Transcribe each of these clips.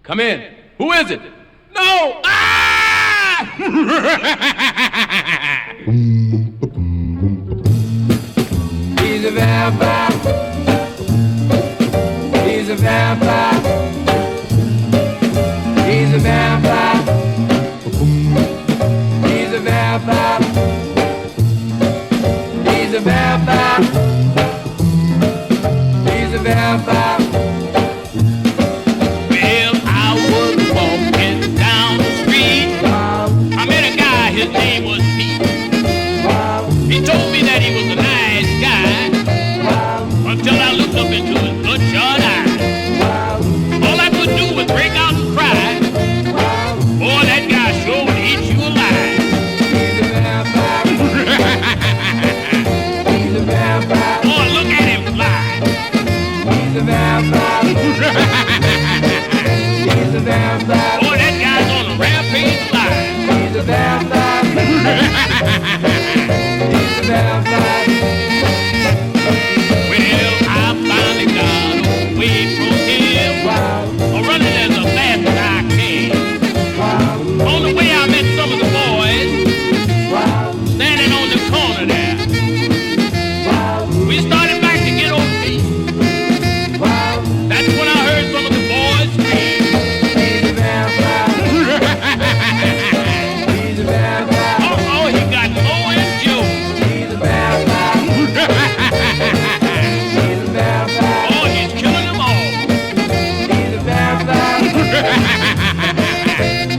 Come in. Who is it? No! Ah! He's a vampire. He's a vampire. He's a vampire. He's a vampire. He's a vampire. He's a vampire. Well, I was walking down the street. I met a guy, his name was Pete. He told me that he was a nice guy until I looked up into his bloodshot eyes. All I could do was break out and cry. Boy, that guy sure would eat you alive. He's a vampire. He's a vampire. Boy, look at him fly. He's a vampire. He's a vampire. Boy, that guy's on a rampage live. He's a vampire. He's a vampire. Well, I finally got away from him. Running as fast as I can. On the way, I met some of the boys standing on the corner there. We started back to get on feet. That's when I heard some of the boys scream. He's a vampire. He's a vampire. Oh, he got low and Joe. He's a vampire. He's a vampire. Oh, he's killing them all. He's a vampire.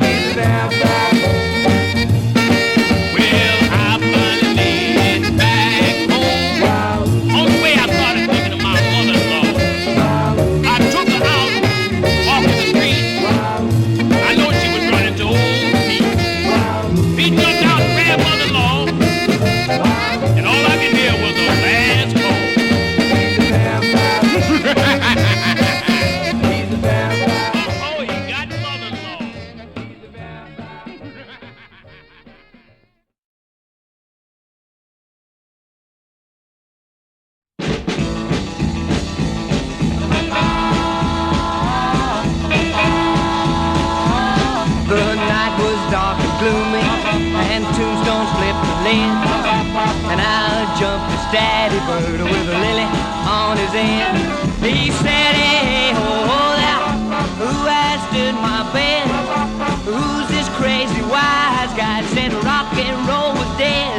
He's a vampire. Well, I finally made it back home. On the way, I started thinking of my mother-in-law. I took her out, walking the street. I know she was running to old Pete. Pete jumped out and grabbed mother-in-law, and all I could hear was a last call. He's a vampire. He's a vampire. Oh, he got mother-in-law. He's a vampire. The night was dark and gloomy, and tombstones flipped the lid. And I jumped a steady bird with a lily on his end. He said, hey, ho, there, who has stood my bed? Who's this crazy wise guy that said rock and roll was dead?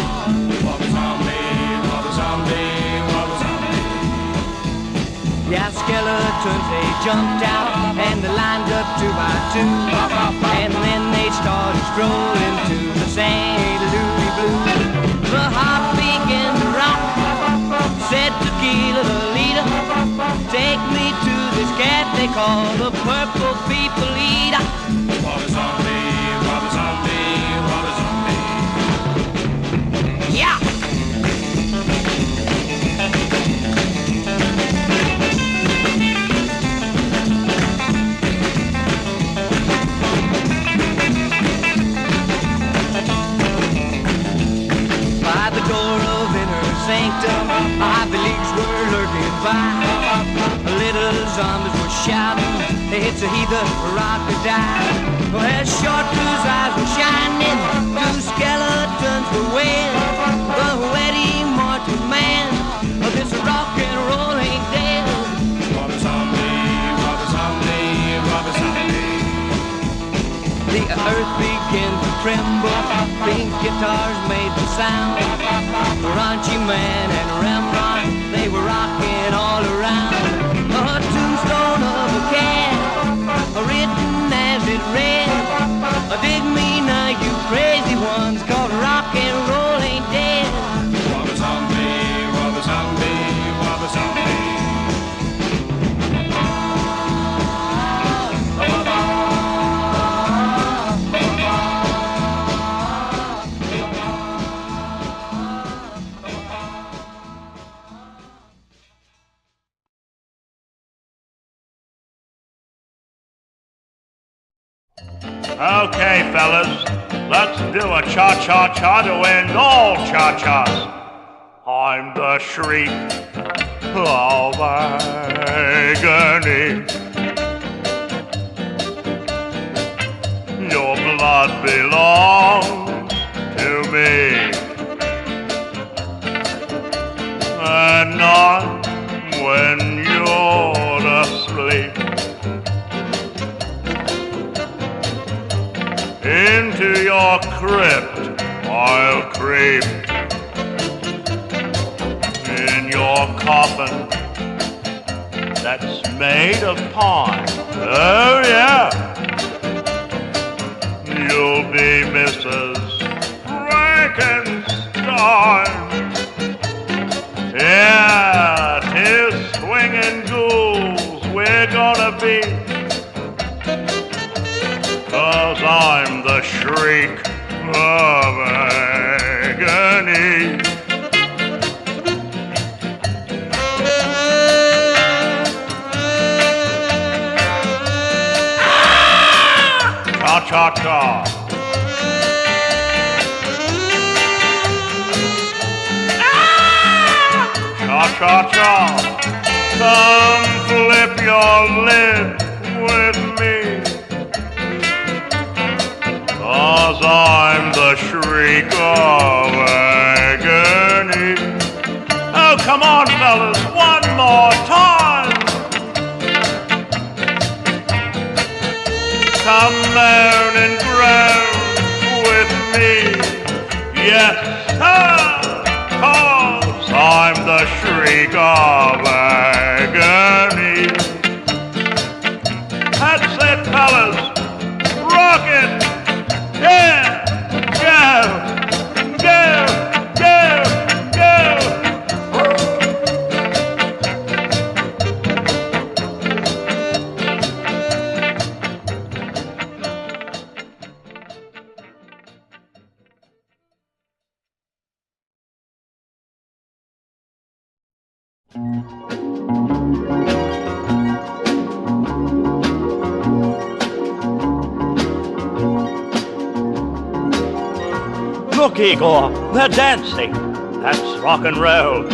Yeah, skeletons, they jumped out and they lined up to my tomb. And then they started strolling to the St. Louis Blues. The heart began to rock, said Tequila the leader, take me to this cat they call the Purple People Eater. Yeah! By the door of inner sanctum, I beliefs were lurking by. Little zombies were shouting, it's a heathen rock to die. Well, as short blue's eyes were shining, two skeletons were wed. The wet immortal man, this rock and roll ain't dead. The earth began to tremble, pink guitars made the sound. Raunchy Man and Rembrandt, they were rocking all around. A tombstone of a cat, written as it read, dig me now, you crazy ones, 'cause rock and roll ain't dead. Okay, fellas, let's do a cha-cha-cha to end all cha-chas. I'm the shriek of agony. what belongs to me. At night when you're asleep, into your crypt I'll creep. In your coffin that's made of pine, oh yeah, you'll be Mrs. Frankenstein. Yeah, 'tis swinging ghouls we're gonna be, 'cause I'm the shriek of agony. Cha-cha-cha. Cha-cha-cha. Come flip your lid with me, 'cause I'm the shriek of agony. Oh, come on, fellas, one more time. Come moan and groan with me, yes, sir, 'cause I'm the shriek of agony. That's it, fellas, rock it, yeah, go, go, go, go. Look, Igor, they're dancing. That's rock and roll.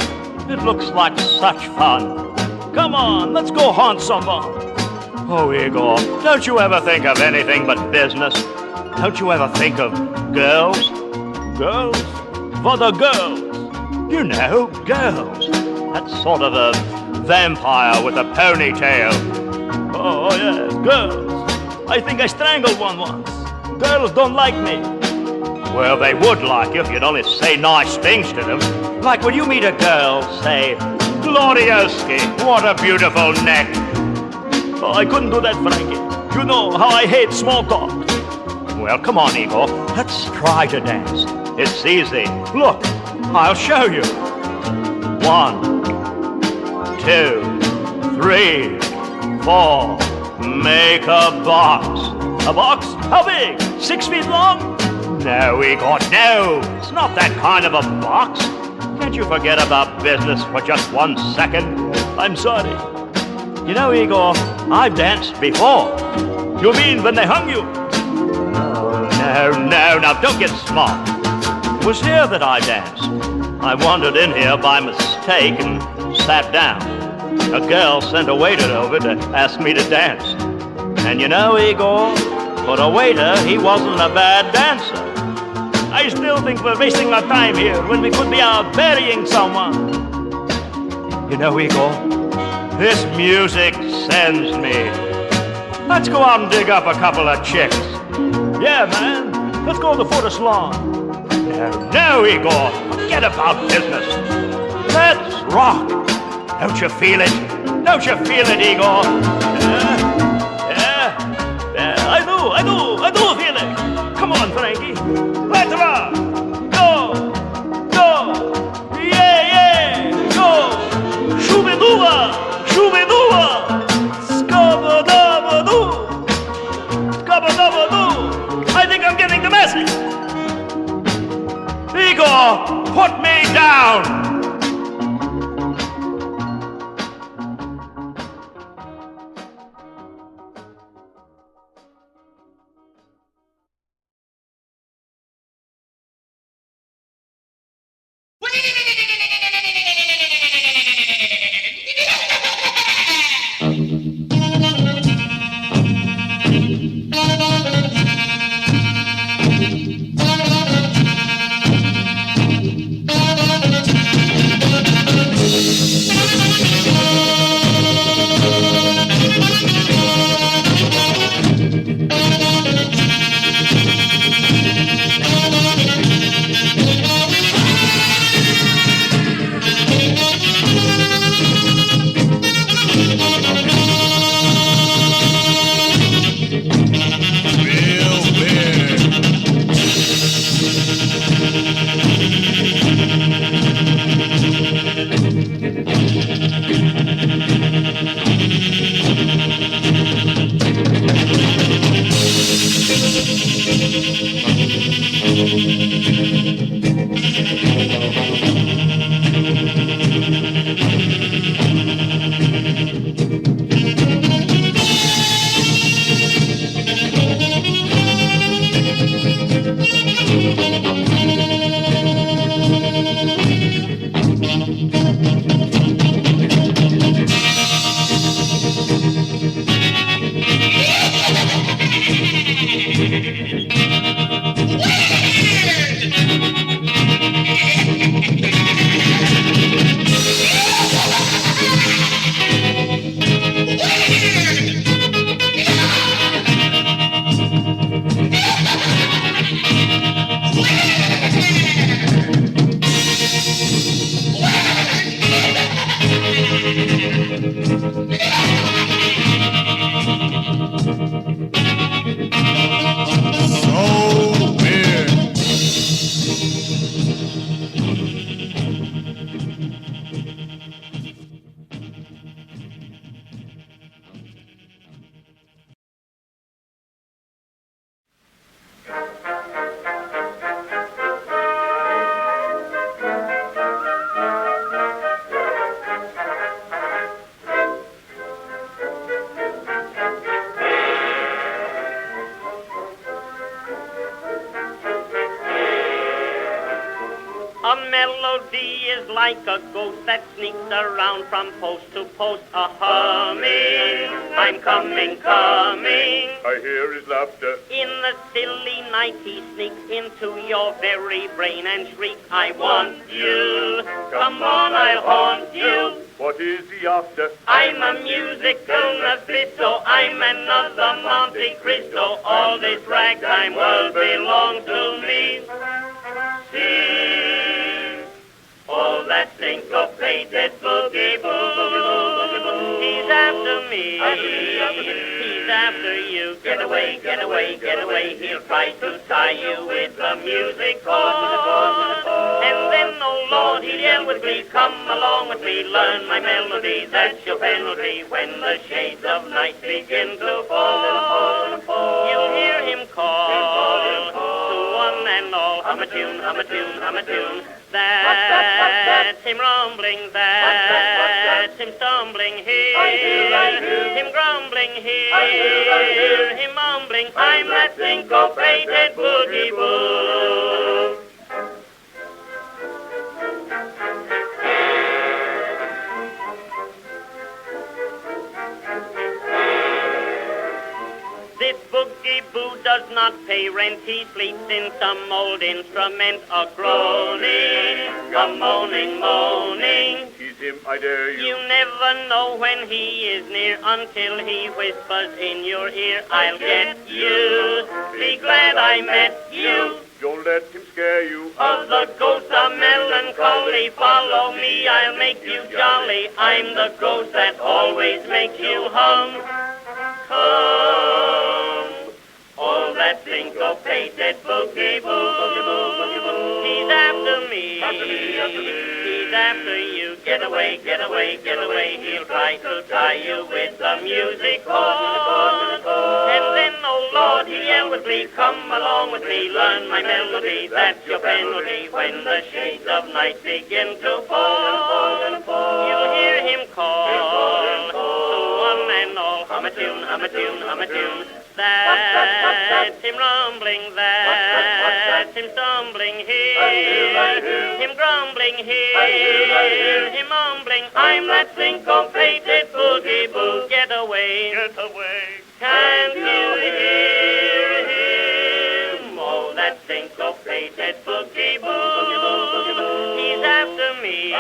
It looks like such fun. Come on, let's go haunt someone. Oh, Igor, don't you ever think of anything but business? Don't you ever think of girls? Girls? For the girls. You know, girls. That's sort of a vampire with a ponytail. Oh, yes, girls. I think I strangled one once. Girls don't like me. Well, they would like you if you'd only say nice things to them. Like when you meet a girl, say, Glorioski, what a beautiful neck. Oh, I couldn't do that, Frankie. You know how I hate small talk. Well, come on, Igor. Let's try to dance. It's easy. Look, I'll show you. 1, 2, 3, 4. Make a box. A box? How big? 6 feet long? No, Igor, no. It's not that kind of a box. Can't you forget about business for just 1 second? I'm sorry. You know, Igor, I've danced before. You mean when they hung you? Oh, no, now don't get smart. It was here that I danced. I wandered in here by mistake and sat down. A girl sent a waiter over to ask me to dance. And you know, Igor, for a waiter, he wasn't a bad dancer. I still think we're wasting our time here when we could be out burying someone. You know, Igor, this music sends me. Let's go out and dig up a couple of chicks. Yeah, man, let's go to the photo salon. No, Igor, forget about business. Let's rock. Don't you feel it? Don't you feel it, Igor? Yeah, I do feel it. Come on, Frankie. Let's rock. Go, yeah, go. Shoo-be-doo-wah, shoo-be-doo-wah. Scabba-dabba-doo, scabba-dabba-doo. I think I'm getting the message. Igor, put me down. melody is like a ghost that sneaks around from post to post, a humming. I'm coming, coming. I hear his laughter. In the silly night he sneaks into your very brain and shrieks, I want you. Come on, I'll haunt you. What is he after? I'm a musical Mephisto. I'm another Monte Cristo. All this ragtime world belongs to me. See, all that syncopated boogie boo. He's after me. He's after you. Get away, get away, get away. He'll try to tie you with the music cord. And then, oh Lord, he'll yell with glee, come along with me, learn my melody, that's your penalty. When the shades of night begin to fall, you'll hear him call to one and all, hum a tune, hum a tune, hum a tune. That's him rumbling, that's him stumbling here, him grumbling here, him mumbling, I'm that syncopated boogie boo. This boogie-boo does not pay rent. He sleeps in some old instrument, a groaning, a moaning, moaning. Tease him, I dare you. You never know when he is near until he whispers in your ear, I'll get you. Be glad I met you. Don't let him scare you. Of the ghost of melancholy, follow me, I'll make you jolly. I'm the ghost that always makes you hum. Come, all that syncopated boogie boo. He's after me. He's after you. Get away, get away, get away. He'll try to tie you with the music cord. And then, oh Lord, he'll yell with glee, come along with me, learn my melody. That's your penalty when the shades of night begin to fall. You'll hear him call to one and all, hum a tune, hum a tune, hum a tune. That's him rumbling, that's him stumbling here, him grumbling here, him mumbling, I'm that syncopated boogie boo. Get away, Get away. can't you hear him? Oh, that syncopated boogie boo. He's after me,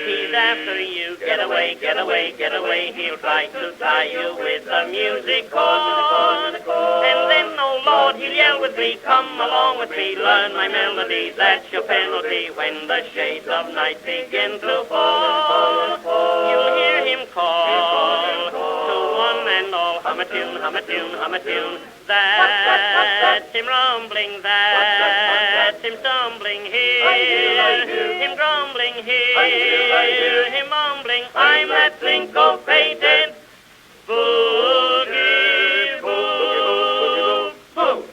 he's after you. Get away, get away, get away. He'll try to tie you with the music cord. And then, oh Lord, he'll yell with me, come along with me, learn my melody. That's your penalty when the shades of night begin to fall. You'll hear him call to one and all, hum a tune, hum a tune, hum a tune. That's him rumbling, that's him stumbling here, him grumbling here, him mumbling, I'm that syncopated boogie boo. Boo.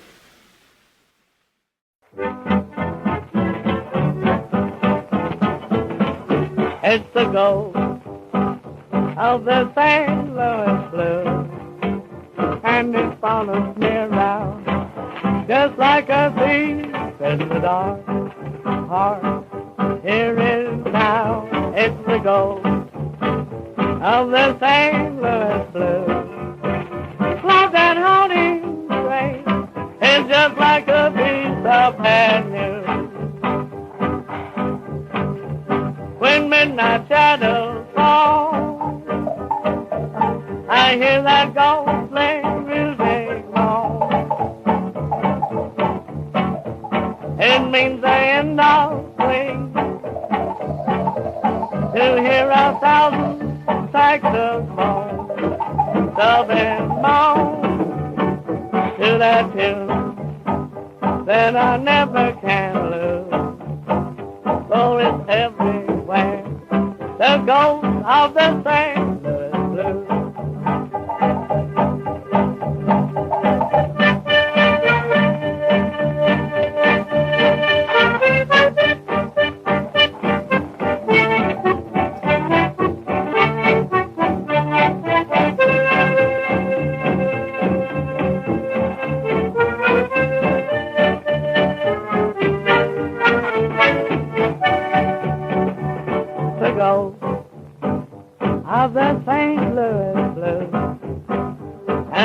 It's the ghost of the St. Louis blues, and it follows me around just like a thief in the dark. Heart, here is now. It's the ghost of the St. Louis blues. Like that haunting train, it's just like a piece of bad news. When midnight shadows fall, I hear that ghostly music moan. It means the end of swing, to hear 1,000 saxophones sub and moan to that tune that I never can lose. So it's everywhere, the ghost of the St. Louis blues.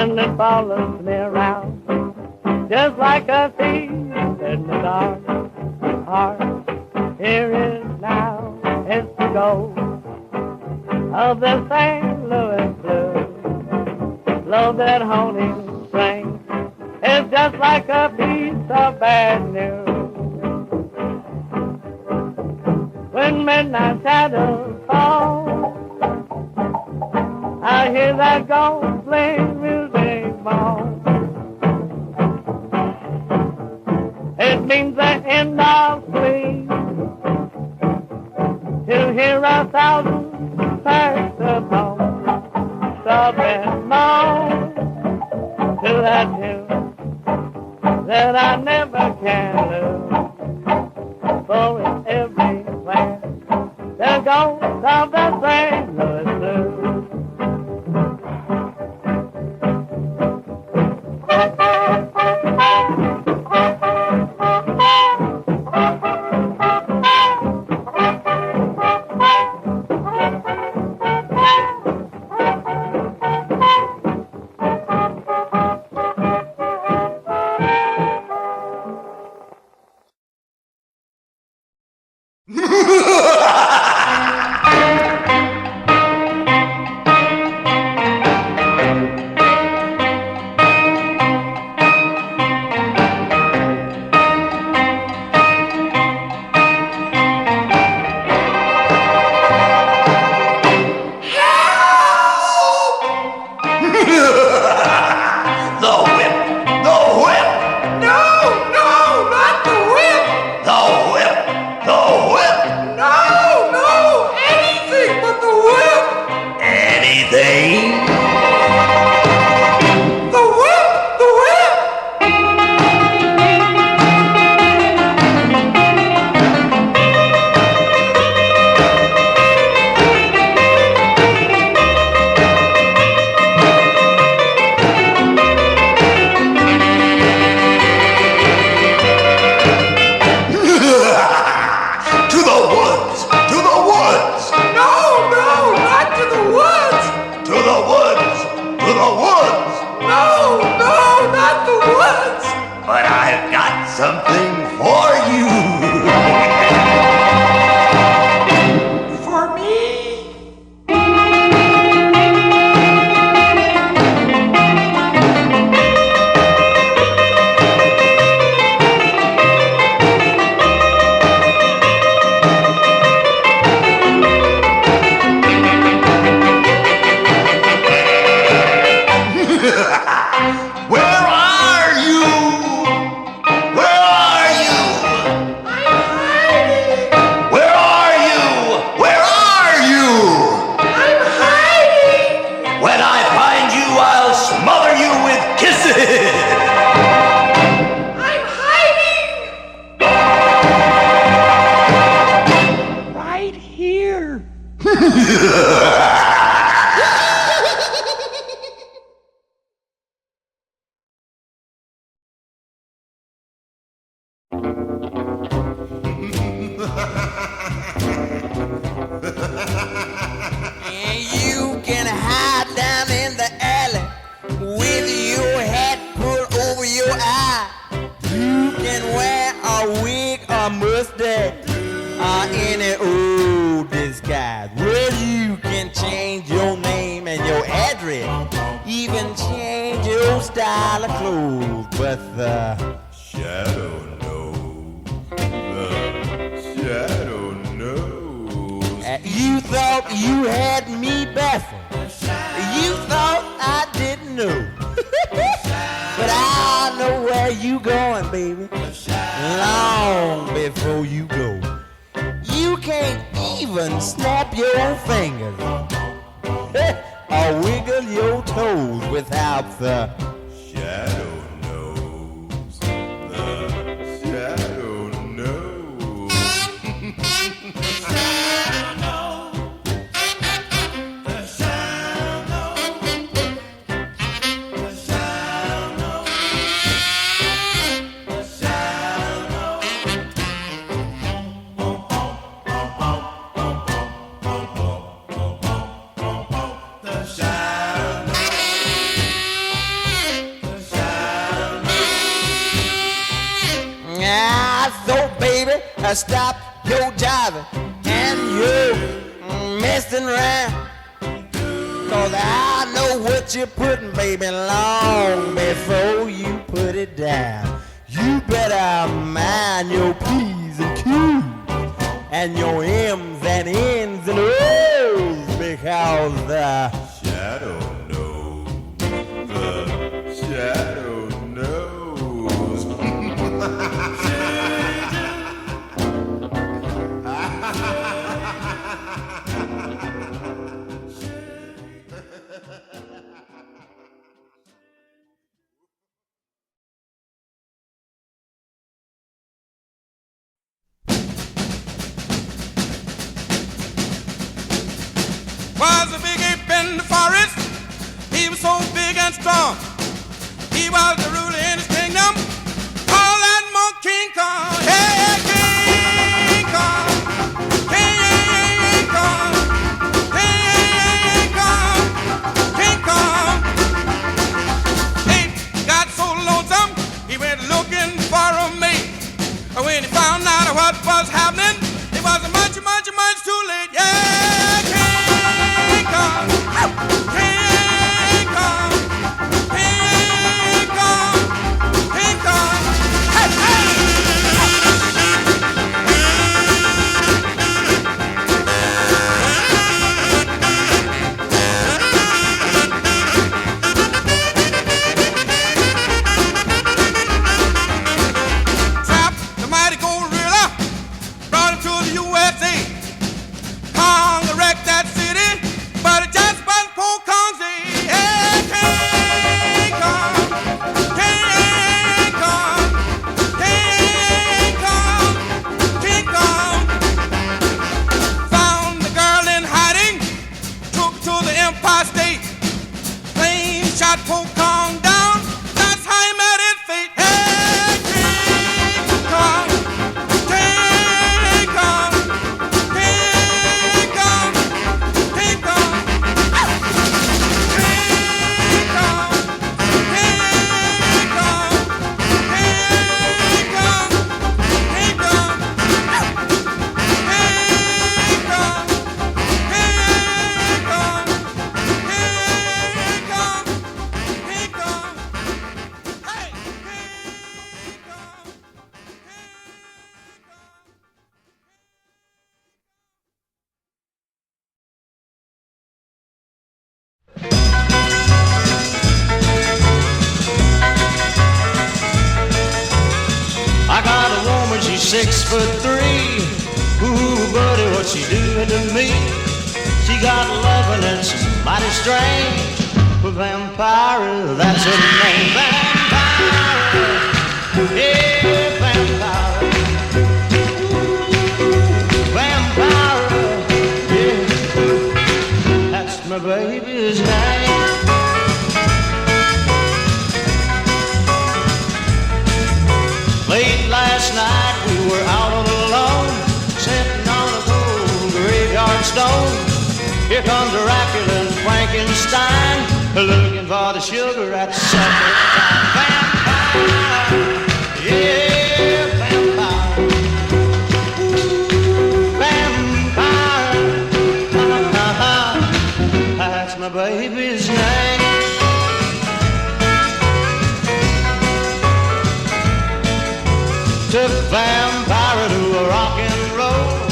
and it follows me around, just like a thief in the dark. Heart, here is now, it's the gold of the St. Louis blues. Love that haunting string, it's just like a piece of bad news. When midnight shadows fall, I hear that ghost-playing music ball. It means the end of sleep to hear 1,000 saxophones sobbing on to that tune that I never can lose. For it's everywhere, the ghost of the St. Louis blues. And you can hide down in the alley with your hat pulled over your eye. You can wear a wig or mustache or any old disguise. Well, you can change your name and your address, even change your style of clothes. But the shadow knows. The shadow knows. You thought you had me baffled. You thought I didn't know. But I know where you going, baby. Long before you go. You can't even snap your fingers or wiggle your toes without the shadow knows. The shadow knows. The shadow knows. The shadow knows. The shadow knows. The shadow knows. The shadow knows. stop your jiving and you messing around. 'Cause I know what you're putting, baby, long before you put it down. You better mind your P's and Q's and your M's and N's and O's, because the shadow knows. The shadow knows. Was a big ape in the forest. He was so big and strong. He was the ruler in his kingdom. Call that monkey King Kong. Hey, King Kong. King Kong. King Kong. King Kong. Ape got so lonesome, he went looking for a mate. When he found out what was happening, it was much, much, much too late. Yeah, King Kong. King Kong. King Kong. King Kong. Hey, hey. Trapped the mighty gorilla, brought him to the USA. Kong wrecked that city, but it just wasn't poor Kong's day. Hey, King Kong, King Kong, King Kong, King Kong. Found the girl in hiding, took her to the Empire State. Plane shot poor Kong down, that's how he met his fate. Hey, King Kong, King Kong, King Kong, King Kong. King Kong, King Kong, King Kong, King Kong. King Kong, King Kong, King Kong, King Kong. Hey, King Kong, I got a woman, she's 6'3". Ooh, buddy, what she doing to me? She got loving and she's mighty strange. But Vampire, that's her name. Vampire, yeah, Vampire. Vampire, yeah, that's my baby's name. Late last night we were out on the lawn, sitting on a cold graveyard stone. Here comes Dracula and Frankenstein, looking for the sugar at supper time. Vampire, yeah, vampire. Vampire, that's my baby's name. Took Vampire to a rock and roll.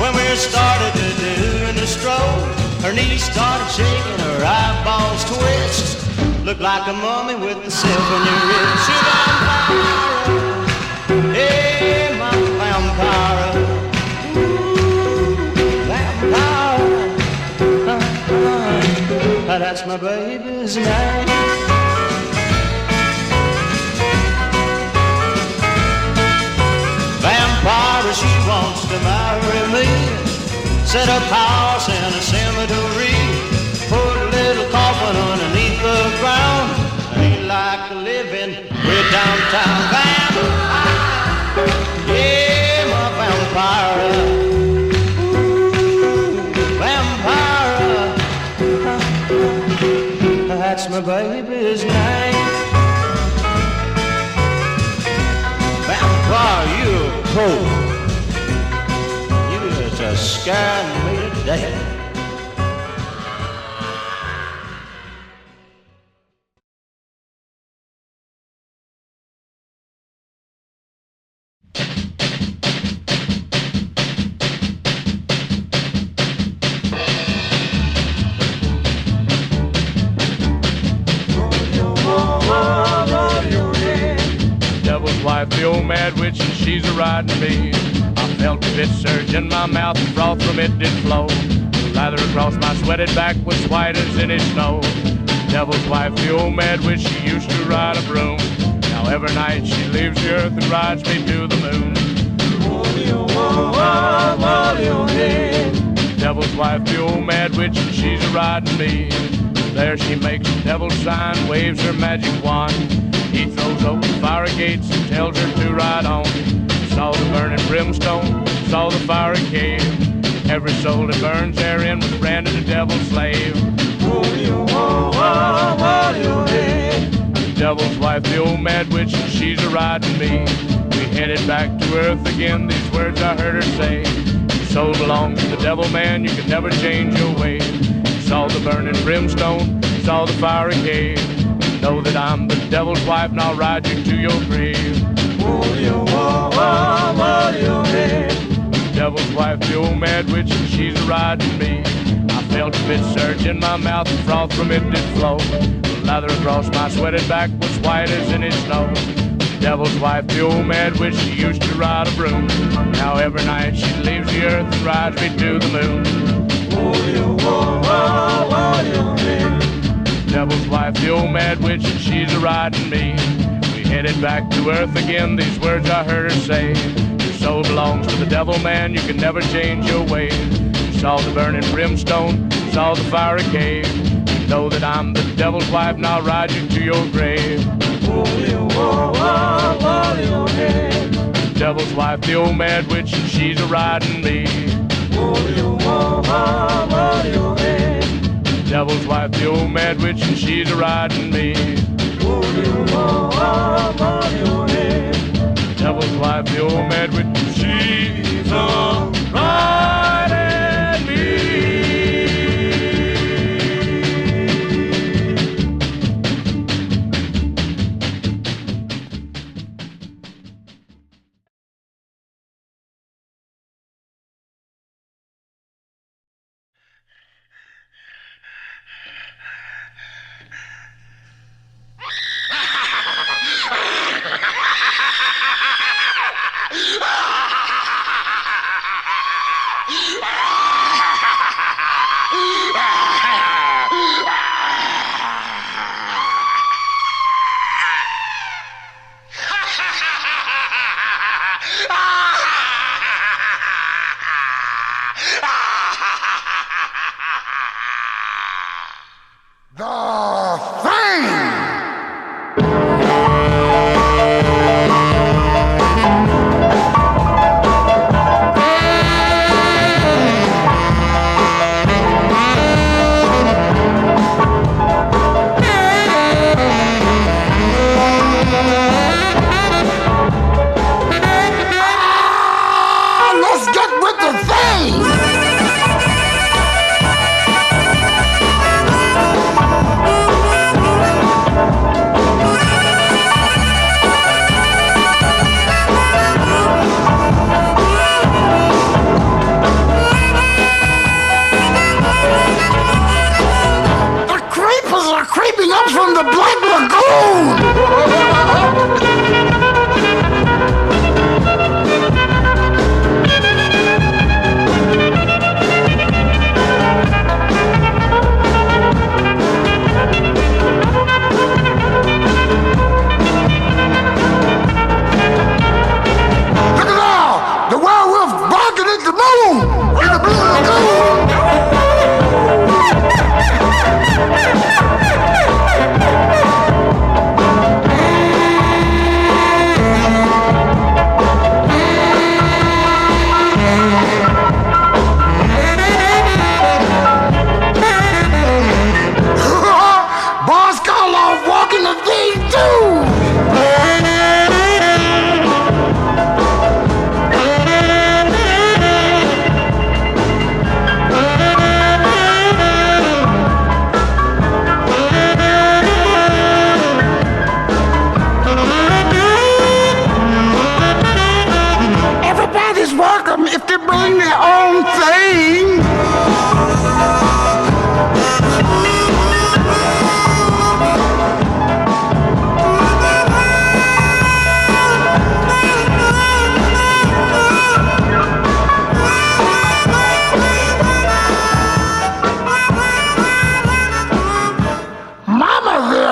When we started to do the stroll, her knees started shaking, her eyeballs twist. Looked like a mummy with the silk on your wrist. She Vampire, hey, my Vampire. Ooh, Vampire, that's my baby's name. Vampire, she wants to marry me. Set up house in a cemetery. Put a little coffin underneath the ground. Ain't like living way downtown. Vampire, yeah, my vampire. Ooh, vampire, that's my baby's name. Vampire, you a cold, You're scaring me to death. The old mad witch, and she's a riding me. I felt a bit surge in my mouth, and froth from it did flow. The lather across my sweated back was white as any snow. The devil's wife, the old mad witch, she used to ride a broom. Now every night she leaves the earth and rides me to the moon. The devil's wife, the old mad witch, and she's a riding me. There she makes the devil's sign, waves her magic wand. He throws open the fire gates and tells her to ride on. Saw the burning brimstone, saw the fiery cave. Every soul that burns therein was branded a devil's slave. The devil's wife, the old mad witch, and she's a riding me. We headed back to earth again, these words I heard her say. Your soul belongs to the devil, man, you can never change your ways. Saw the burning brimstone, saw the fiery cave. Know that I'm the devil's wife, and I'll ride you to your grave. The devil's wife, the old mad witch, and she's a riding me. I felt a bit surge in my mouth, and froth from it did flow. The lather across my sweated back was white as any snow. The devil's wife, the old mad witch, she used to ride a broom. Now every night she leaves the earth and rides me to the moon. Devil's wife, the old mad witch, and she's a riding me. We headed back to earth again, these words I heard her say. Your soul belongs to the devil, man, you can never change your ways. You saw the burning brimstone, saw the fiery cave. You know that I'm the devil's wife, and I'll ride you to your grave. The devil's wife, the old mad witch, and she's a riding me. Devil's wife, the old mad witch, and she's a riding me. Devil's wife, the old mad witch, and she's a riding me.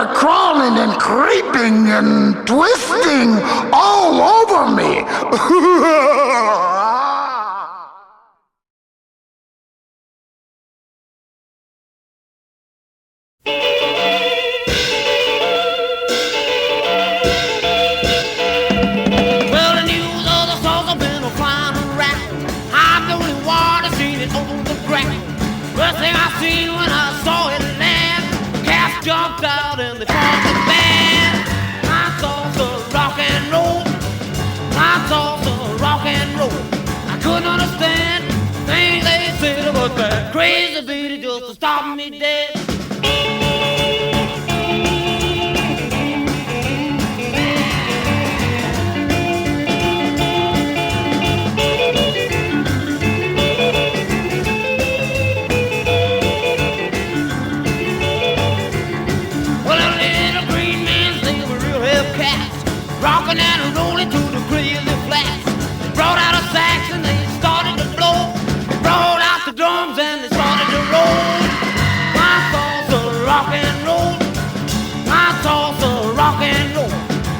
were crawling and creeping and twisting all over me. Well, the news of the songs have been flying around. I'm the only one that's seen it on the ground. First thing I seen when I saw it land, the cats jumped out and they formed the band. I saw the rock and roll. I saw the rock and roll. I couldn't understand things they said about that crazy beat just to stop me dead. Rocking and rolling through the crazy flats. They brought out a sax and they started to blow. They brought out the drums and they started to roll. My thoughts of rock and roll. My thoughts of rock and roll.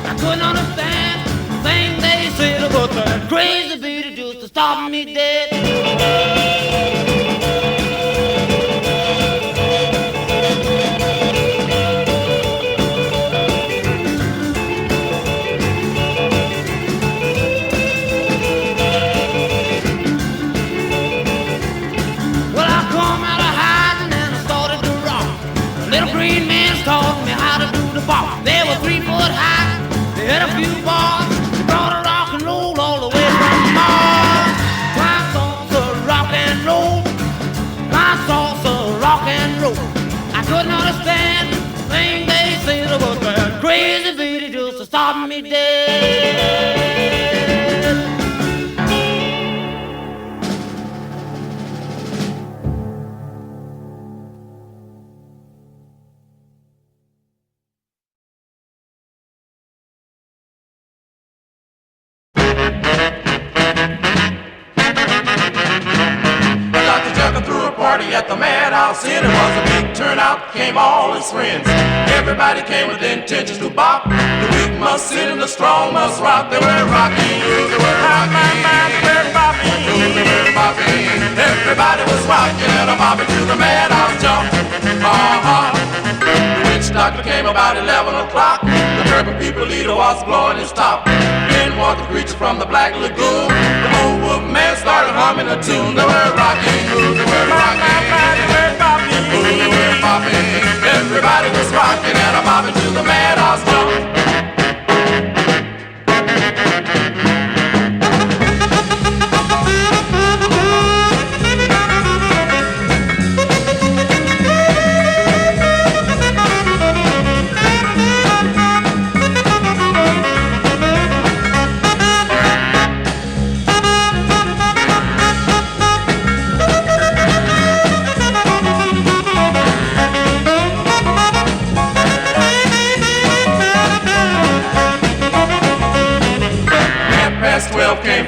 I couldn't understand the thing they said about that crazy beat just to stop me dead. Green men taught me how to do the bop. They were 3 foot high, they had a few bars. They brought a rock and roll all the way from Mars. My thoughts of rock and roll. My thoughts of rock and roll. I couldn't understand the thing they said about that crazy beat just to stop me dead. At the madhouse, and it was a big turnout. Came all his friends. Everybody came with intentions to bop. The weak must sit and the strong must rock. They were rocking, they were rocking, they were bopping, they were bopping. Everybody was rocking and a bopping to the madhouse jump. The witch doctor came about 11 o'clock. The purple people leader was blowing his top. Then walked the creature from the Black Lagoon. The old wolf man started humming a tune. They were rocking, they were rocking. Everybody was rocking and a bobbing to the madhouse jump.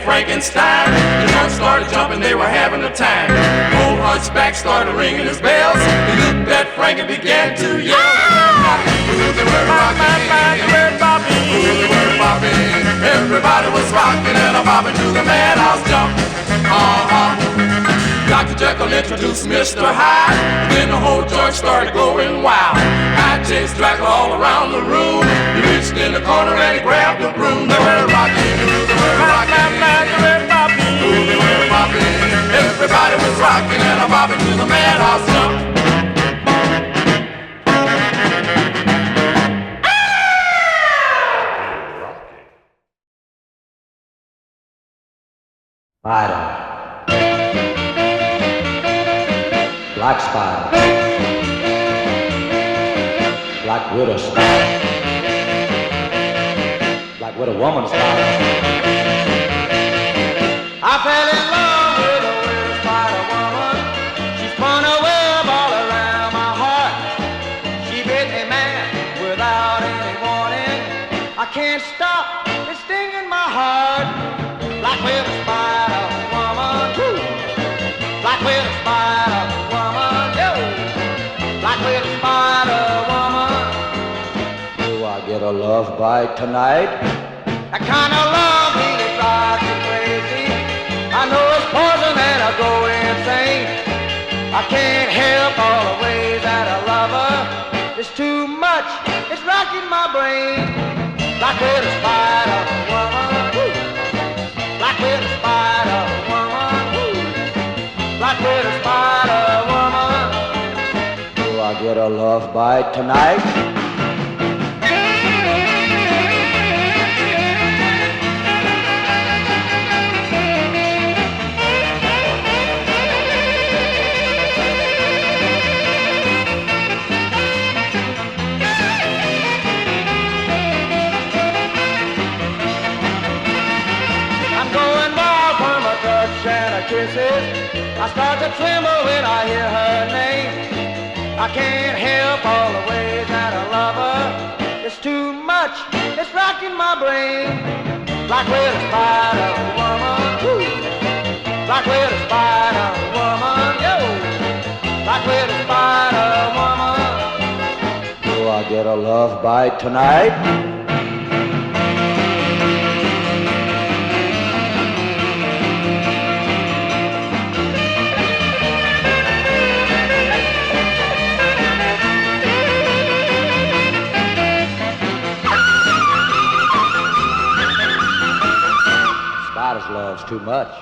Frankenstein. The drums started jumping, they were having a time. Old hunchback started ringing his bells. He looked at Frank and began to yell. They were rocking, they were bopping, they were bopping. Everybody was rocking and a bobbing to the madhouse jump. Dr. Jekyll introduced Mr. Hyde. Then the whole joint started going wild. I chased Dracula all around the room. He reached in the corner and he grabbed the broom. They were rocking, they were rocking, they were bopping, they were bopping. Everybody was rocking and a bobbing to the madhouse jump. Spider, black spider, black widow spider, black widow woman spider. I fell in love with a widow spider woman. She spun a web all around my heart. She bit me, man, without any warning. I can't stop, it's stinging my heart. Black widow spider woman, woo. Black widow spider woman, yo. Black widow spider woman, get a love bite tonight? That kind of love really drives you crazy. I know it's poison and I go insane. I can't help all the ways that I love her. It's too much, it's rocking my brain. Like with a spider woman, woo. Like with a spider woman, woo. Like with a spider woman. Do I get a love bite tonight? Kisses. I start to tremble when I hear her name. I can't help all the ways that I love her. It's too much, it's rocking my brain. Like with a spider woman, woo. Like with a spider woman, yo. Like with a spider woman. Do I get a love bite tonight? Love's too much.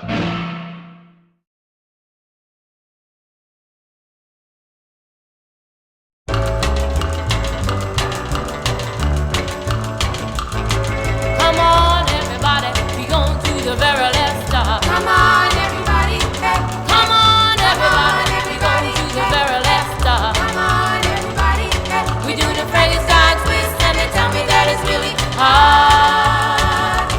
Come on, everybody, we gon' do the very last stop. Come on, everybody, hey. Come on, everybody, we gon' do the very last stop. Come on, everybody, hey. We do the Frankenstein twist, and they tell me that it's really hard.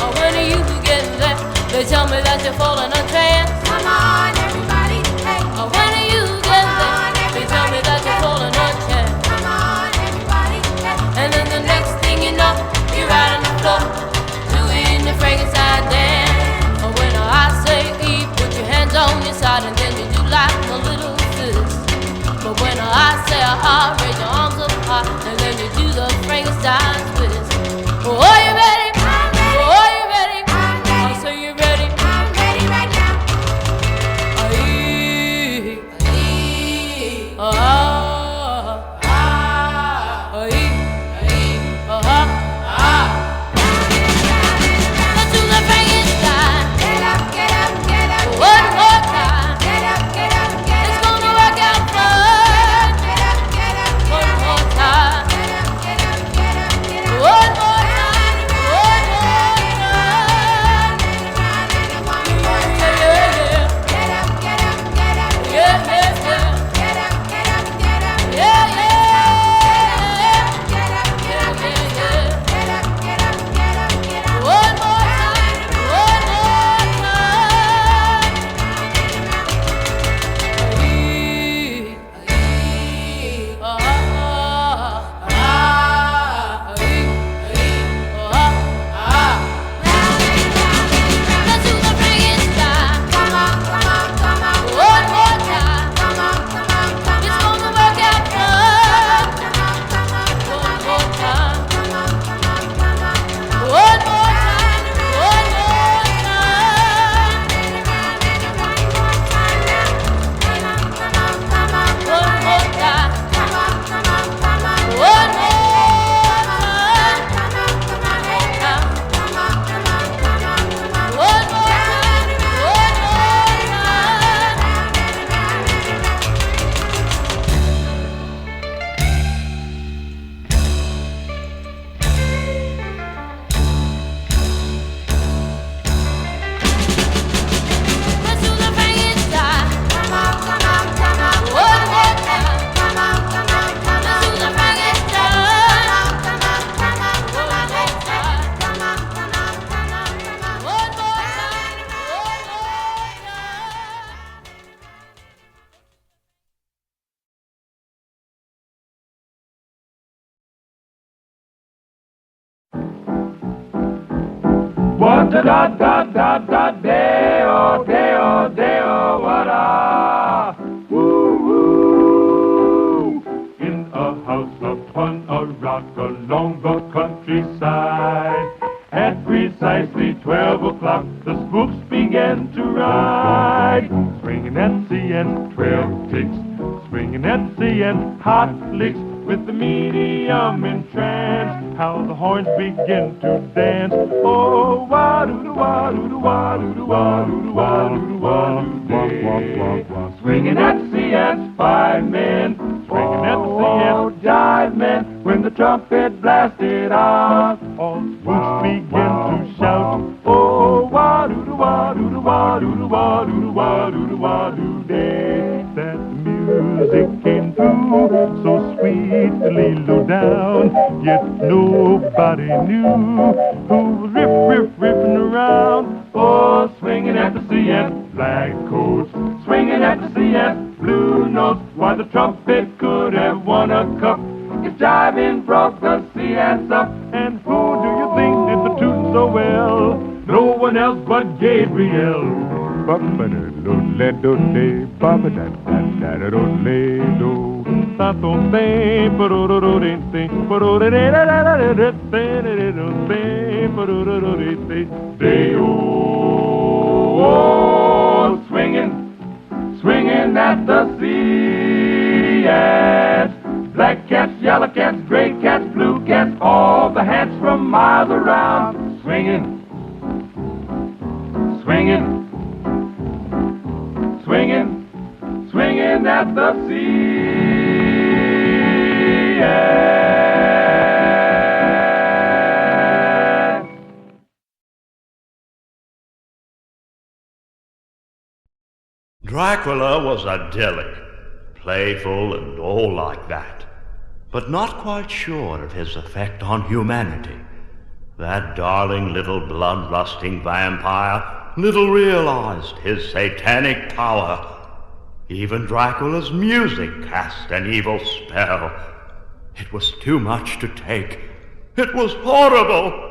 Oh, when are you getting there? They tell me that you're falling a trance. Come on, everybody, hey. Oh, when are you getting there? They tell me that you're falling a trance. Come on, everybody, hey. And then the next thing you know, you're out on the floor, doing the Frankenstein dance. Oh, when I say eat, put your hands on your side, and then you do like a little sis. But when I say raise your arms up high, and then you do the Frankenstein twist. Oh, are you ready? What da da da da da deo deo deo what a woo woo in a house of fun. a rock along the countryside. At precisely 12 o'clock, the spooks began to ride. Swinging Nancy and 12 ticks, swinging Nancy and hot licks, with the medium in trance, how the horns begin to dance. Oh, wa-doo-doo-wah-doo-doo-wah-doo-doo-wah-doo-doo-wah-doo-doo-wah. Swinging Nancy and 5 men, swinging Nancy and jive men, when the trumpet blasted out, all spooks began to shout. Oh, wa-doo-doo-wah-doo-doo-wah-doo-doo-wah-doo-doo-wah-doo-day. That the music came through so sweetly low down, yet nobody knew who was riffing around. Oh, swinging at the sea and black coats, swinging at the sea and blue notes. Why, the trumpet could have won a cup if jiving brought the sea ants up. And who do you think did the tune so well? No one else but Gabriel. Swinging at the sea, yes. Black cats, yellow cats, gray cats, blue cats, all the hats from miles around. Swinging, swinging, swinging, swinging at the sea, yes. Dracula was idyllic, playful and all like that, but not quite sure of his effect on humanity. That darling little bloodlusting vampire little realized his satanic power. Even Dracula's music cast an evil spell. It was too much to take. It was horrible.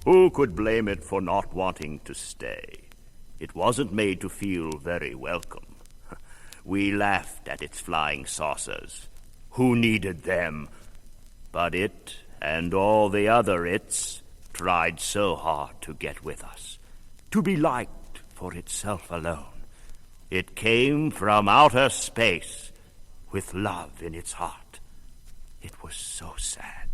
Who could blame it for not wanting to stay? It wasn't made to feel very welcome. We laughed at its flying saucers. Who needed them? But it, and all the other its, tried so hard to get with us, to be liked for itself alone. It came from outer space, with love in its heart. It was so sad.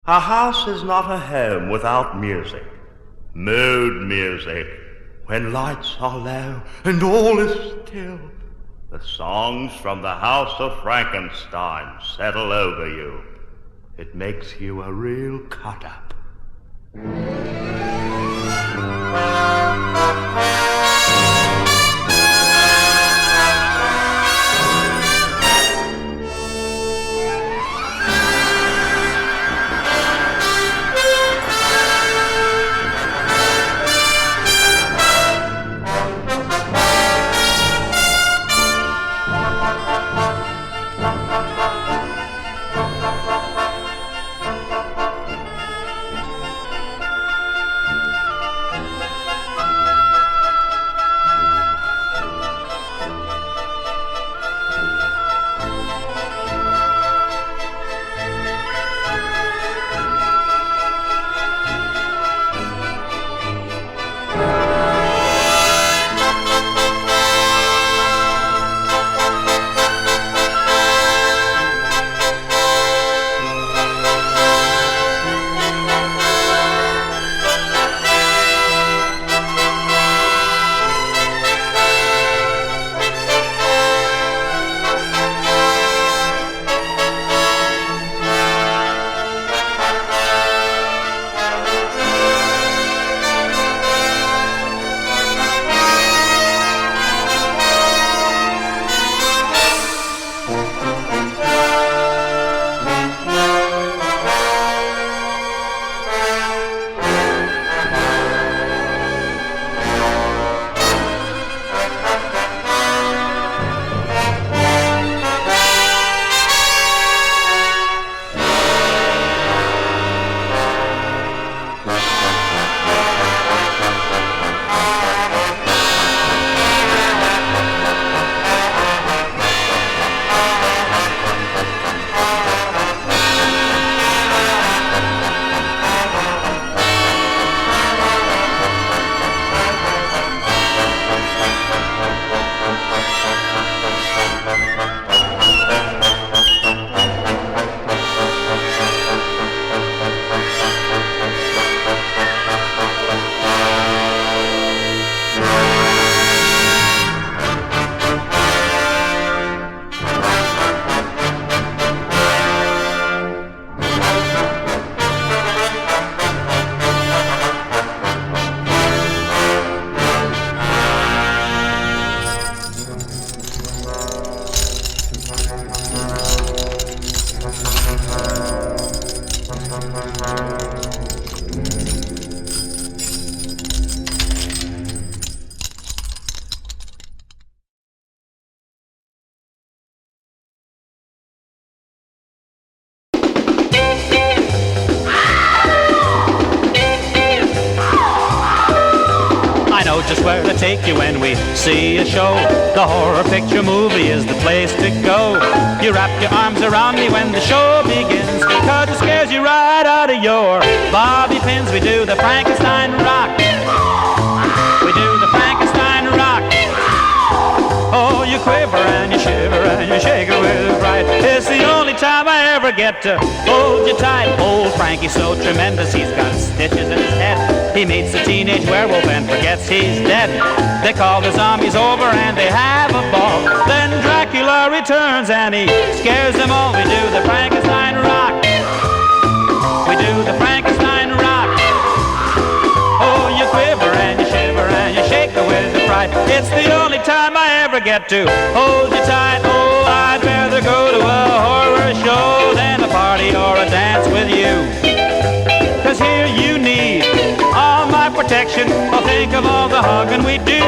A house is not a home without music. Mood music. When lights are low and all is still, the songs from the House of Frankenstein settle over you. It makes you a real cut-up. Just where to take you when we see a show. The horror picture movie is the place to go. You wrap your arms around me when the show begins, 'cause it scares you right out of your bobby pins. We do the Frankenstein rock. We do the Frankenstein rock. Oh, you quiver and you shiver and you shake it with fright. It's the only time I ever get to hold you tight. Old Frankie's so tremendous, he's got stitches in his head. He meets a teenage werewolf and forgets he's dead. They call the zombies over and they have a ball. Then Dracula returns and he scares them all. We do the Frankenstein rock. We do the Frankenstein rock. Oh, you quiver and you shiver and you shake with the fright. It's the only time I ever get to hold you tight. Oh, I'd rather go to a horror show than a party or a dance with you. 'Cause here you need all my protection. Oh, think of all the hugging we do.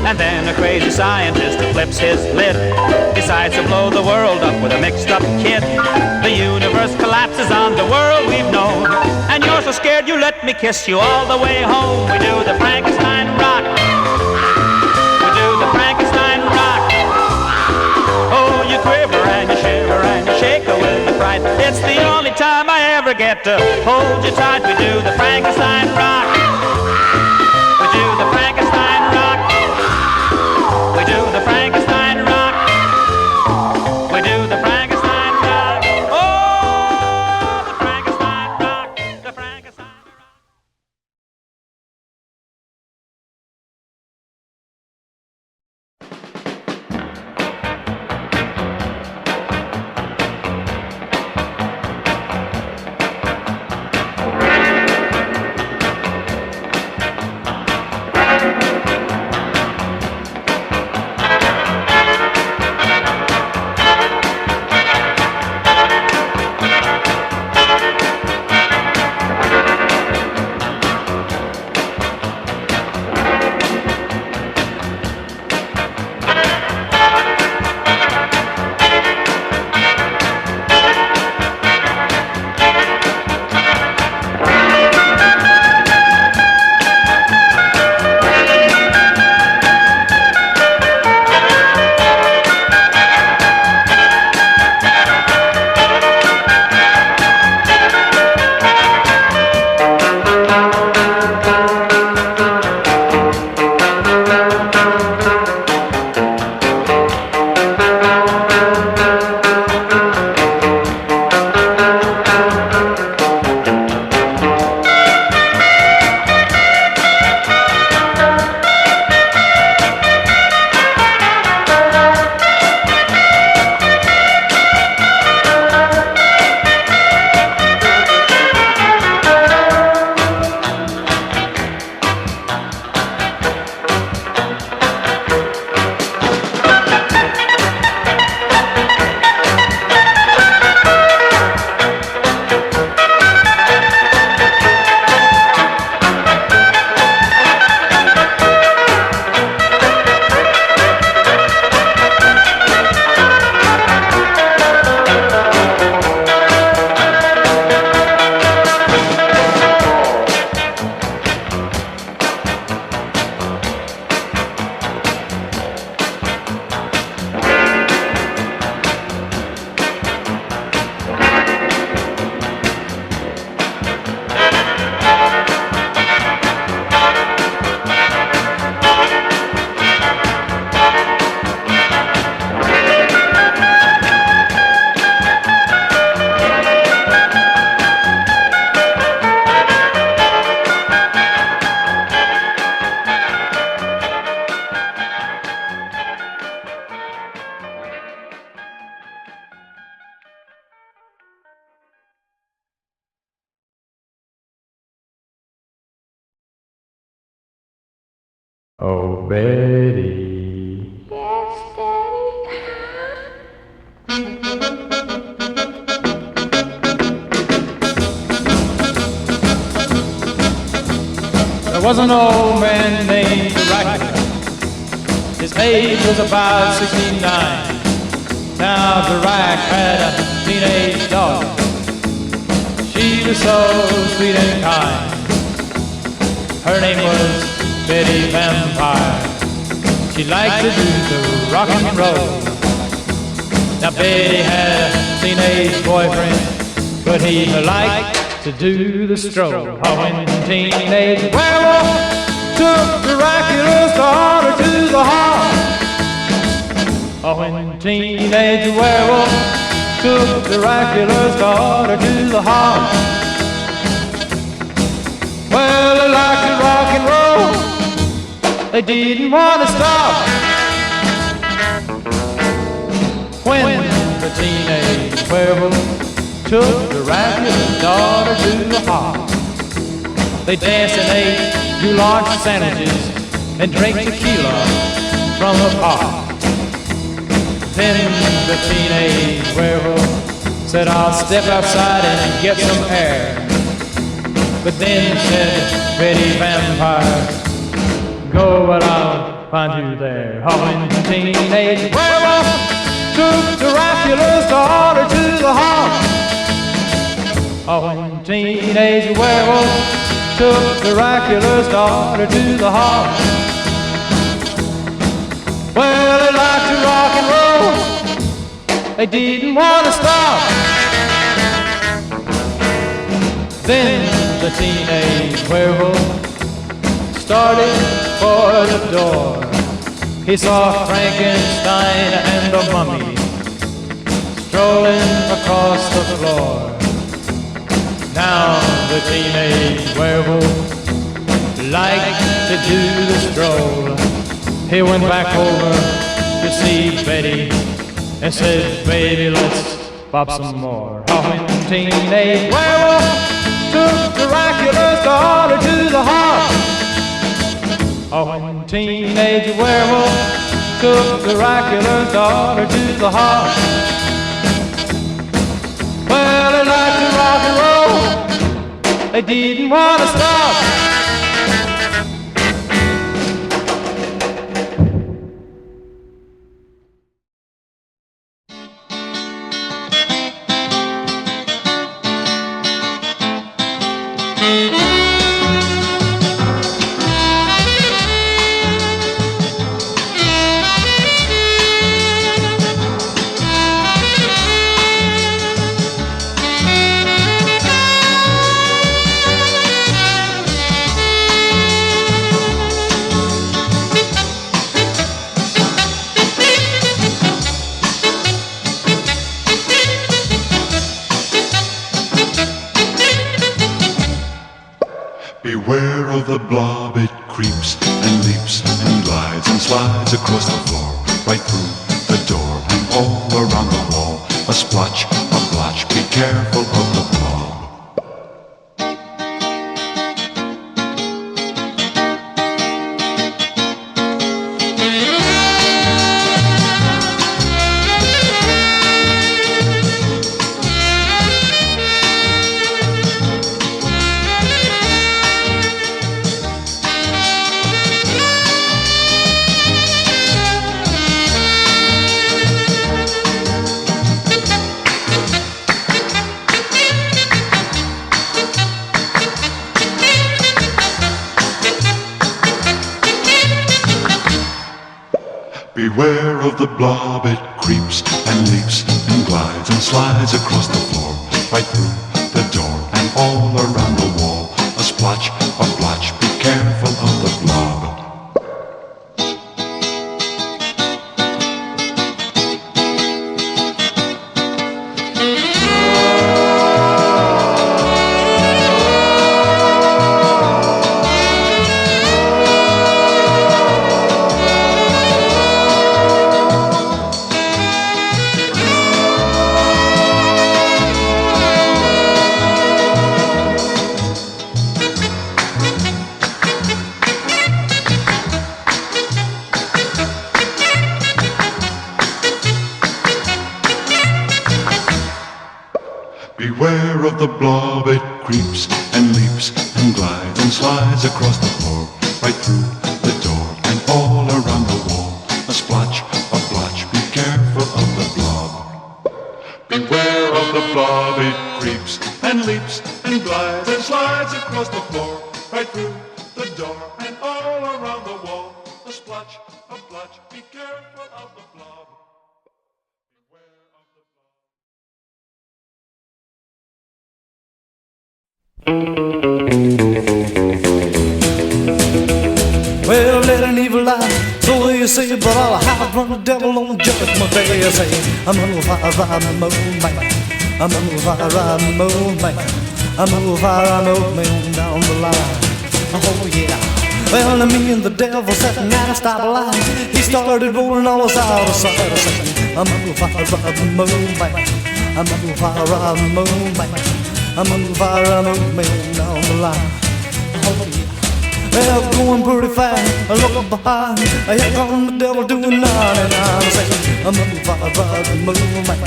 And then a crazy scientist flips his lid, decides to blow the world up with a mixed up kid. The universe collapses on the world we've known, and you're so scared you let me kiss you all the way home. We do the Frankenstein rock. We do the Frankenstein rock. Oh, you quiver and you shiver and you shake with the fright. It's the only time I ever get to hold you tight. We do the Frankenstein rock. We do the Frankenstein rock. We do the Frankenstein rock. We do the Frankenstein rock. Oh, the Frankenstein. Oh, Betty. Yes, Daddy. There was an old man named Racket. His age was about 69. Now Dirac had a teenage daughter. She was so sweet and kind. Her name was Betty Vampire. She liked to do the rock and roll. Now Betty had a teenage boyfriend, but he liked to do the stroll. Oh, when the teenage werewolf took Dracula's daughter to the heart. Oh, when the teenage werewolf took Dracula's daughter to the heart. Well, they liked to rock and roll. They didn't want to stop. When the teenage werewolf took Dracula's daughter to the heart, they danced and ate goulash sandwiches and drank tequila from the pot. Then the teenage werewolf said, I'll step outside and get some air. But then said Betty Vampire, go, but I'll find you there. Oh, when the teenage werewolf took Dracula's daughter to the heart. Oh, when the teenage werewolf took Dracula's daughter to the heart. Well, they liked to rock and roll. They didn't want to stop. Then the teenage werewolf started for the door. He saw Frankenstein and a mummy strolling across the floor. Now the teenage werewolf liked to do the stroll. He went back over to see Betty and said, baby, let's pop some more. Oh, when the teenage werewolf took Dracula's daughter to the heart. Oh, when the teenage werewolf took Dracula's daughter to the heart. Well, they liked to rock and roll. They didn't want to stop. the blob, it creeps and leaps and glides and slides across the floor, right through the door and all around the wall. A splotch, a blotch, be careful of the blob. Beware of the blob, it creeps and leaps and glides and slides across the floor, right through the door and all around the wall. A splotch, a blotch, be careful of the blob. Beware of the blob, it creeps and leaps and glides and slides across the floor, right through the door and all around the wall. A splotch, a blotch, be careful of the blob. Beware of the blob, it creeps and leaps and glides and slides across the floor, right through the door and all around the wall. A splotch, a blotch, be careful of the blob. Well, let an evil lie, so you say, but I'll hide from the devil on judgment day. I say, I'm gonna fire, ride the moon man. I'm gonna fire, ride the moon man. I'm gonna fire, ride the moon down the line. Oh yeah. Well, me and the devil sat at a stoplight. He started rolling all us out of sight. I say, I'm gonna fire, ride the moon man. I'm gonna fire, ride the moon man. I'm gonna fire, ride the moon down the line. Oh yeah. Well, going pretty fast, I look behind. Here come the devil doing 99. I say, I'm gonna fire, ride the moon man.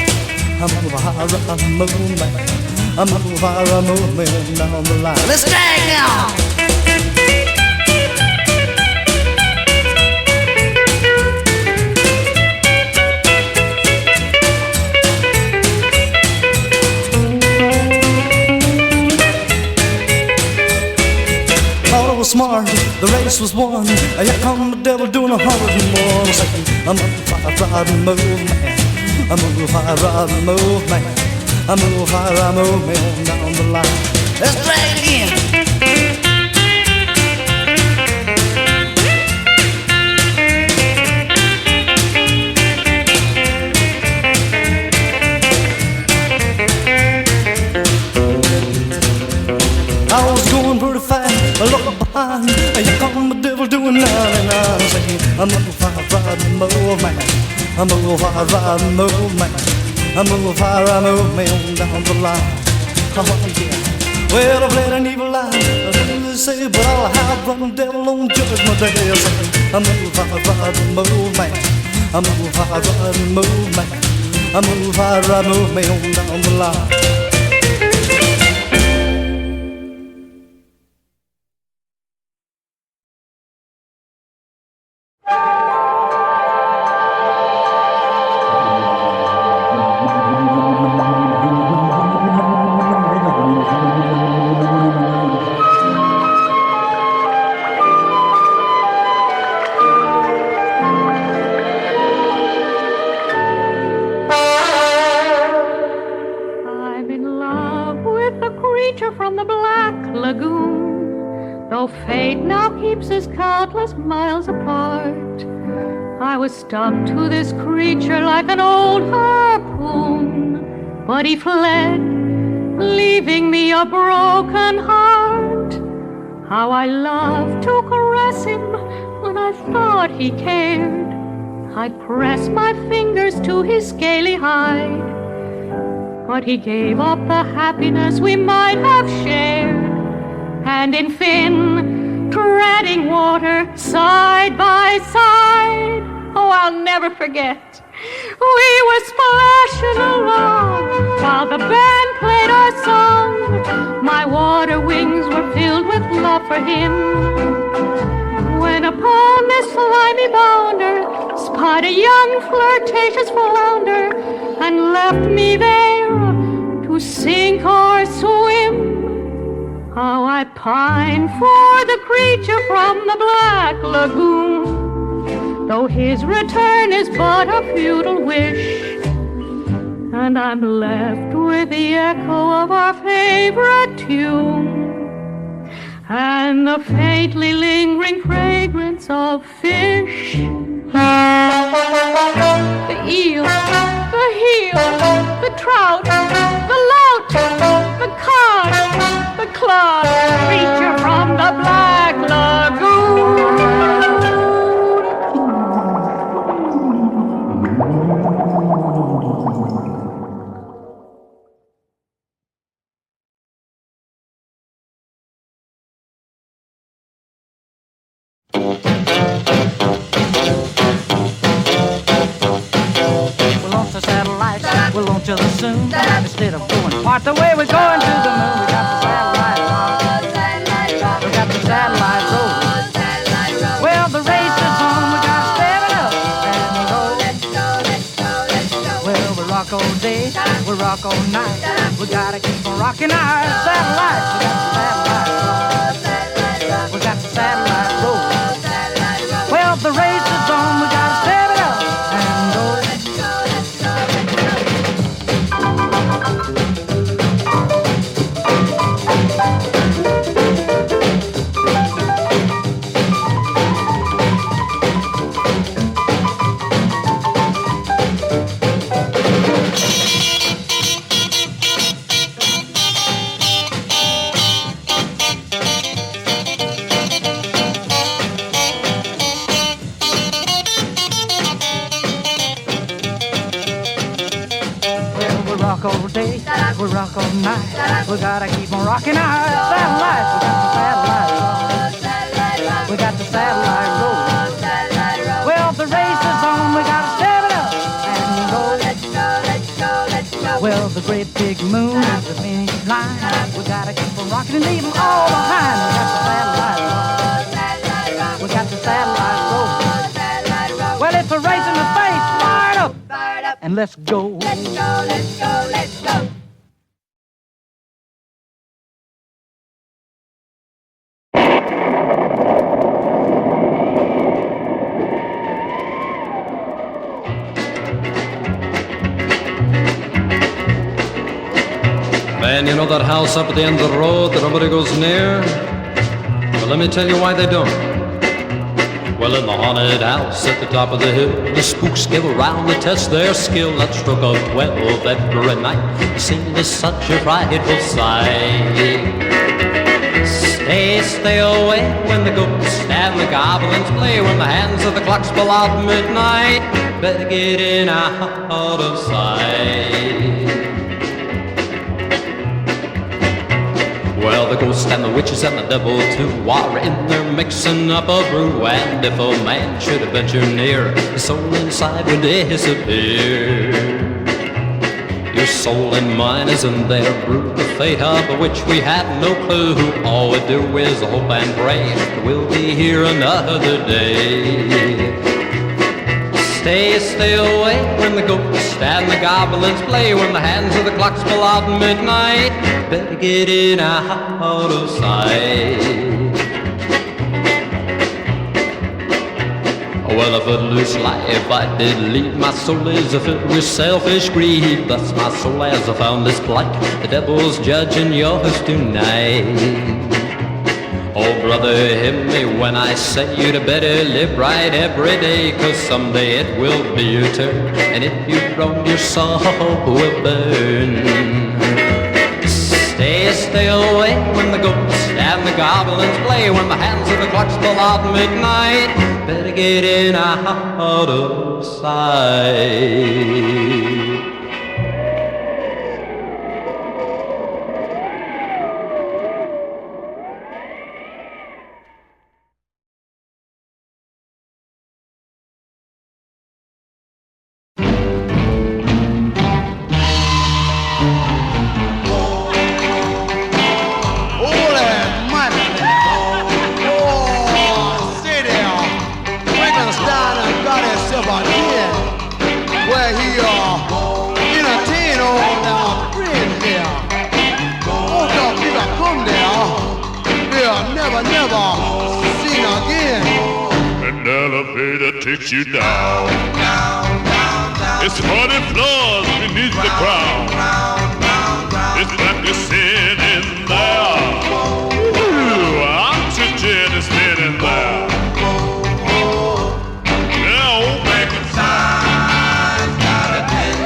I'm gonna fire, ride the moon man. I'm gonna fire, ride the moon down the line. Let's drag now. Smart, the race was won. Here come the devil doing 100 more. Saying, I'm gonna fire, ride and move, man. I'm gonna fire, ride and move, man. I'm gonna fire, ride and move, man, down the line. Let's play it again. I was going pretty fast, I look behind. Here come the devil doing 99. Saying, I'm gonna fire, ride and move, man. I'm gonna fire, ride and move, man. I'm gonna fire, ride and move, man, down the line. Oh yeah. Well, I've let an evil lie, I say, but I'll hide from the devil on judgment day. Saying, I'm gonna fire, ride and move, man. I'm gonna fire, ride and move, man. I'm gonna fire, ride and move, man, down the line. From the black lagoon, though fate now keeps us countless miles apart, I was stuck to this creature like an old harpoon, but he fled, leaving me a broken heart. How I loved to caress him when I thought he cared. I'd press my fingers to his scaly hide, but he gave up the happiness we might have shared. And in Finn, treading water side by side, oh, I'll never forget. We were splashing along while the band played our song. My water wings were filled with love for him, when upon this slimy bounder spied a young flirtatious flounder and left me there to sink or swim. How I pine for the creature from the Black Lagoon, though his return is but a futile wish, and I'm left with the echo of our favorite tune and the faintly lingering fragrance of fish. The eel, the heel, the trout, the lout, the cod, the clod, creature from the Black Lagoon. We'll launch us soon. Instead of going part the way we're going to the moon, we got the satellite on. We got the satellite roll. Well, the race is on. We gotta step it up and go. Well, we rock all day, we rock all night. We gotta keep on rocking our satellite. We got the satellite on. We got the satellite roll. Well, the race is on. We gotta step it up and go. All day, we rock all night. We gotta keep on rocking our satellite. We got the satellite roll. Well, the race is on. We gotta step it up and go. Well, the great big moon is the finish line. We gotta keep on rocking and leave them all behind. We got the satellite. We got the satellite roll. Well, it's a race in the space. Fire up and let's go. Let's go, let's go, let's go. Man, you know that house up at the end of the road that nobody goes near? Well, let me tell you why they don't. Well, in the haunted house at the top of the hill, the spooks give around to test their skill. At stroke of 12 every night, the scene is such a frightful sight. Stay away when the ghosts and the goblins play, when the hands of the clocks pull out midnight. Better get in out of sight. Well, the ghosts and the witches and the devil too are in there mixing up a brew. And if a man should venture near, his soul inside would disappear. Your soul and mine is in their brew, the fate of which we have no clue. All we do is hope and pray that we'll be here another day. Stay away when the ghosts and the goblins play, when the hands of the clocks pull out midnight. Better get in out of sight. Well, a footloose life I did lead. My soul is filled with selfish greed. Thus my soul has found this plight. The devil's judging yours tonight. Oh, brother, hear me when I say you'd better live right every day, 'cause someday it will be your turn, and if you've wronged, your soul will burn. Stay away when the ghosts and the goblins play when the hands of the clocks pull out midnight. Better get in out of sight. Takes you down. It's 40 floors beneath the ground. It's like you're sitting there. Ooh, oxygen is sitting there. Yeah, old Frankenstein's got a den.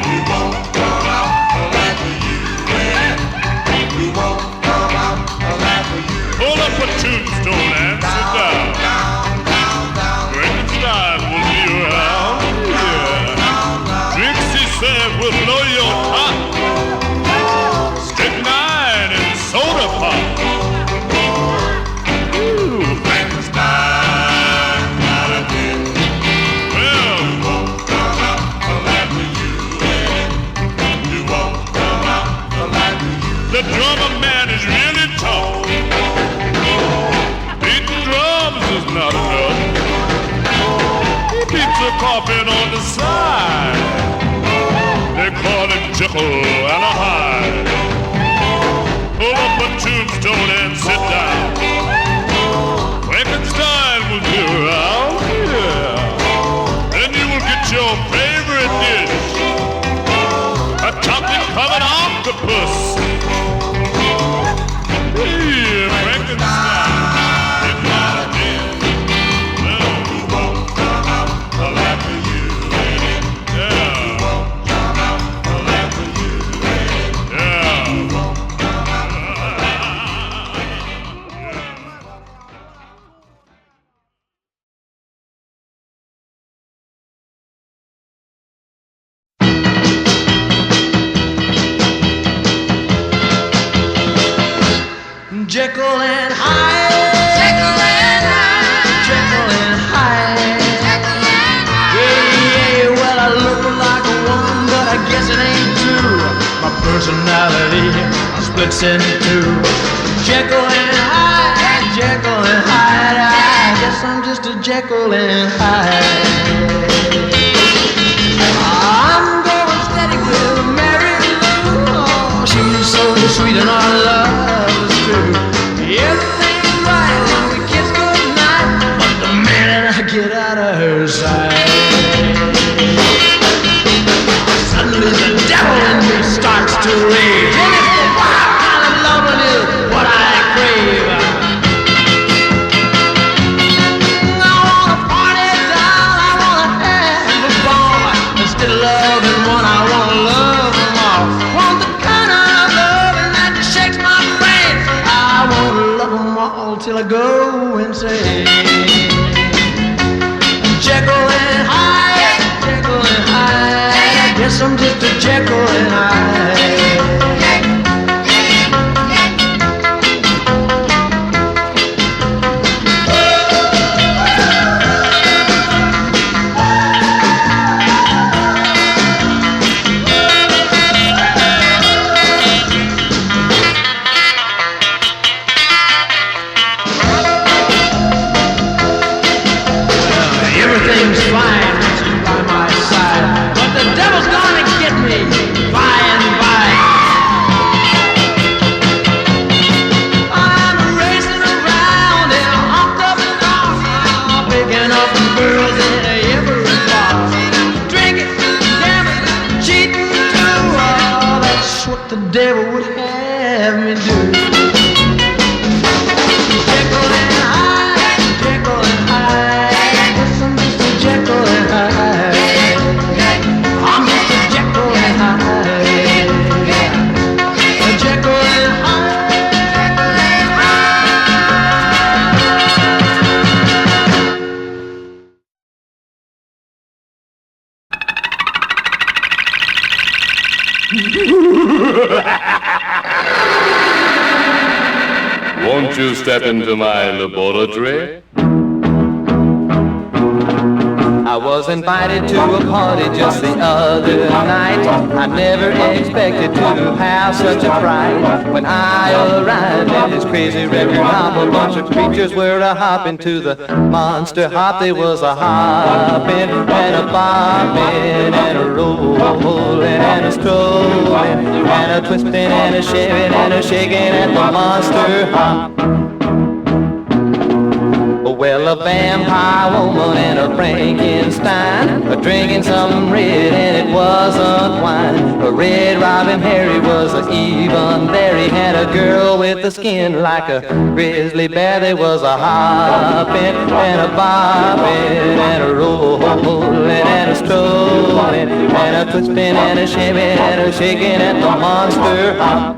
We won't come out alive for you. We won't come out alive for you. Hold up a tombstone and sit down. Will blow your top. Strychnine and soda pop. Ooh, Frankenstein got a den. Well, you won't come out alive for you. You won't come out alive for you. The drummer man is really tough. Beating drums is not enough. He keeps a coffin on the side. They call him Jekyll and a Hyde. Pull up a tombstone and sit down. Frankenstein will be around here. Then you will get your favorite dish, a chocolate-covered octopus. Hey, Frankenstein, you got a den. No, you won't come out alive for you. Yeah. Jekyll and Hyde. Jekyll and Hyde. Jekyll and Hyde. Jekyll and Hyde. Yeah, well, I look like a woman, but I guess it ain't true. My personality splits in two. Jekyll and Hyde. Jekyll and Hyde. I guess I'm just a Jekyll and Hyde. I'm going steady with Mary Lou. Oh, she's so sweet and our love is true. Everything's right when we kiss goodnight, but the minute I get out of her sight, suddenly the devil in me starts to rage. And it's the wild kind of loving is what I crave. I wanna party down, I wanna have a ball. Instead of loving one, I wanna love them all. Want the kind of loving that shakes my brain. I wanna love them all till I go insane. Jekyll and Hyde, Jekyll and Hyde. I guess I'm just a Jekyll and Hyde. Everything's fine when she's by my side, but the devil's gonna get me by and by. you step into my laboratory? I was invited to a party just the other night. I never expected to have such a fright. When I arrived at this crazy record hop, a bunch of creatures were a-hopping to the monster hop. There was a hopping and a bopping and a rolling and a strolling and a twisting and a shaving and a shaking at the monster hop. Well, a vampire woman and a Frankenstein drinking some red and it wasn't wine. A Red Robin Harry was even there. He had a girl with a skin like a grizzly bear. There was a hopping and a bopping and a rolling and a strolling and a twisting and a shaving and a shaking at the monster hop.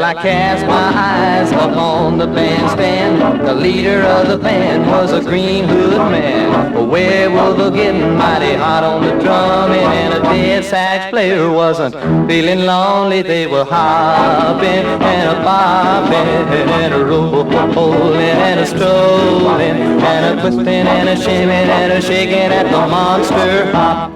I cast my eyes upon the bandstand. The leader of the band was a green hood man. A werewolf getting mighty hot on the drumming, and a dead sax player wasn't feeling lonely. They were hopping and a bopping and a rolling and a strolling and a twisting and a shaming and a shaking at the monster hop.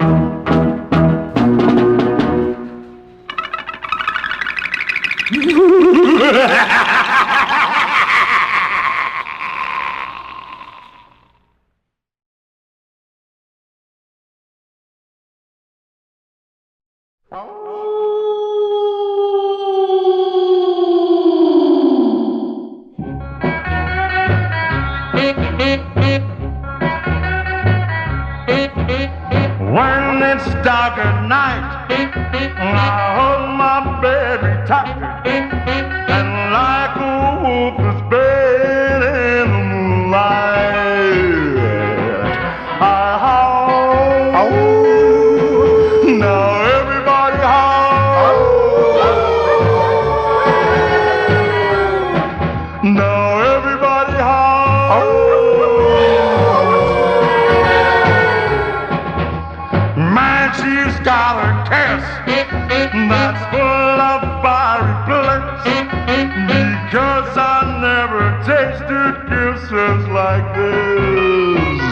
When it's dark at night, I hold my baby tight, and like a wolf is baying in the moonlight, I howl. Now everybody howl. Now everybody howl. Man, she's got a kiss that's full of fiery bliss, because I never tasted kisses like this.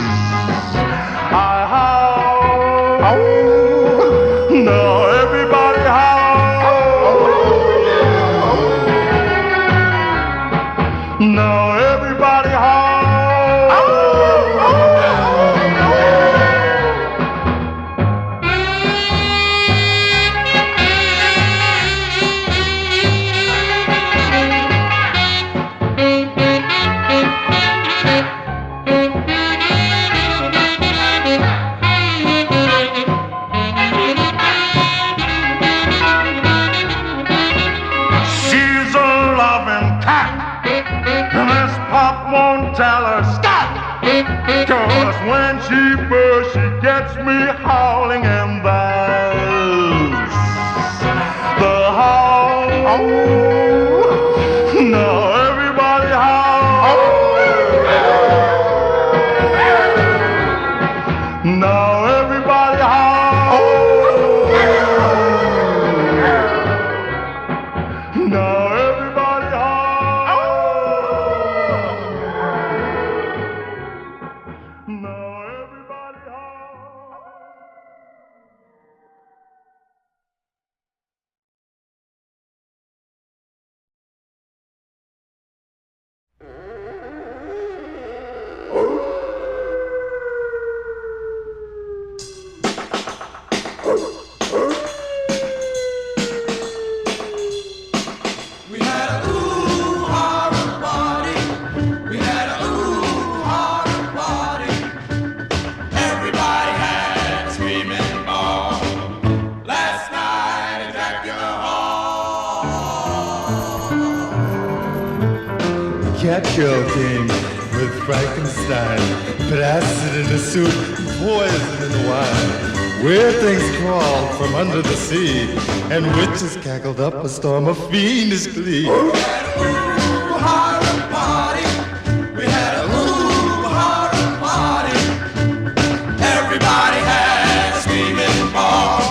I howl. Now everybody howl. Now everybody howl. Tell her stop, 'cause when she bursts, she gets me howling, and that's the howl. Now everybody howl. Now everybody howl. Now everybody howl. Cat choking with Frankenstein, put acid in the soup, poison in the wine. where things crawled from under the sea, and witches cackled up a storm of fiendish glee. Everybody had a screaming ball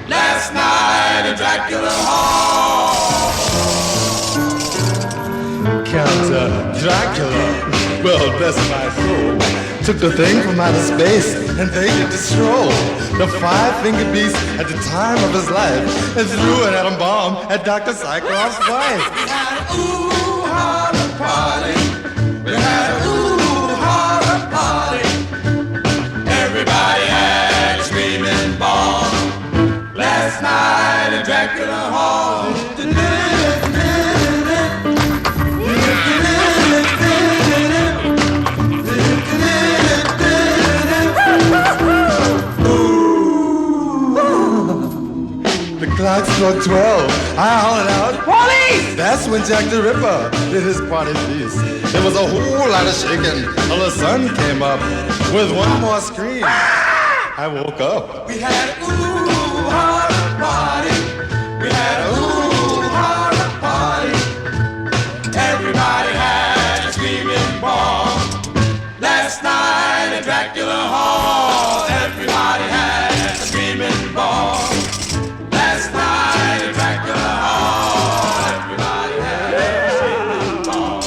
last night in Dracula Hall. Count Dracula, well, bless my soul, took the thing from outer space and they did to stroll. The five-fingered beast at the time of his life and threw an atom bomb at Dr. Cyclops' wife. We had a ooh holla party. We had a ooh holla party. Everybody had a screaming ball last night in Dracula Hall. The clock struck 12. I hollered out, "Police!" That's when Jack the Ripper did his party piece. There was a whole lot of shaking till the sun came up. With one more scream, I woke up. We had a ooh holla party. We had a ooh holla party. Everybody had a screaming ball last night in Dracula Hall. Everybody had a screaming ball last night in Dracula Hall. Everybody had a screaming ball.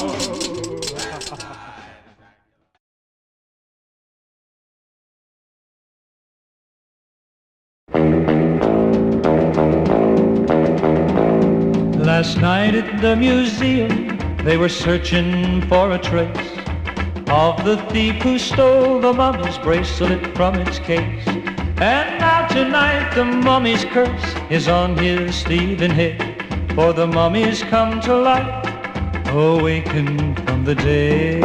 Last night at the museum, they were searching for a trace of the thief who stole the mummy's bracelet from its case. And now tonight the mummy's curse is on his thieving head, for the mummy's come to life, awakened from the dead.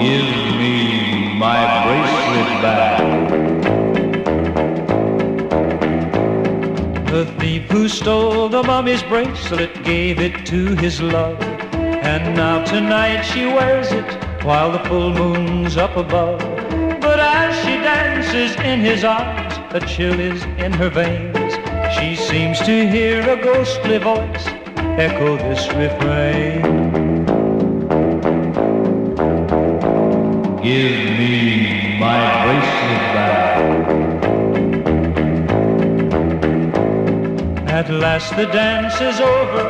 Give me my bracelet back. The thief who stole the mummy's bracelet gave it to his love, and now tonight she wears it while the full moon's up above. But as she dances in his arms, a chill is in her veins. She seems to hear a ghostly voice echo this refrain. Give me my bracelet back. At last the dance is over,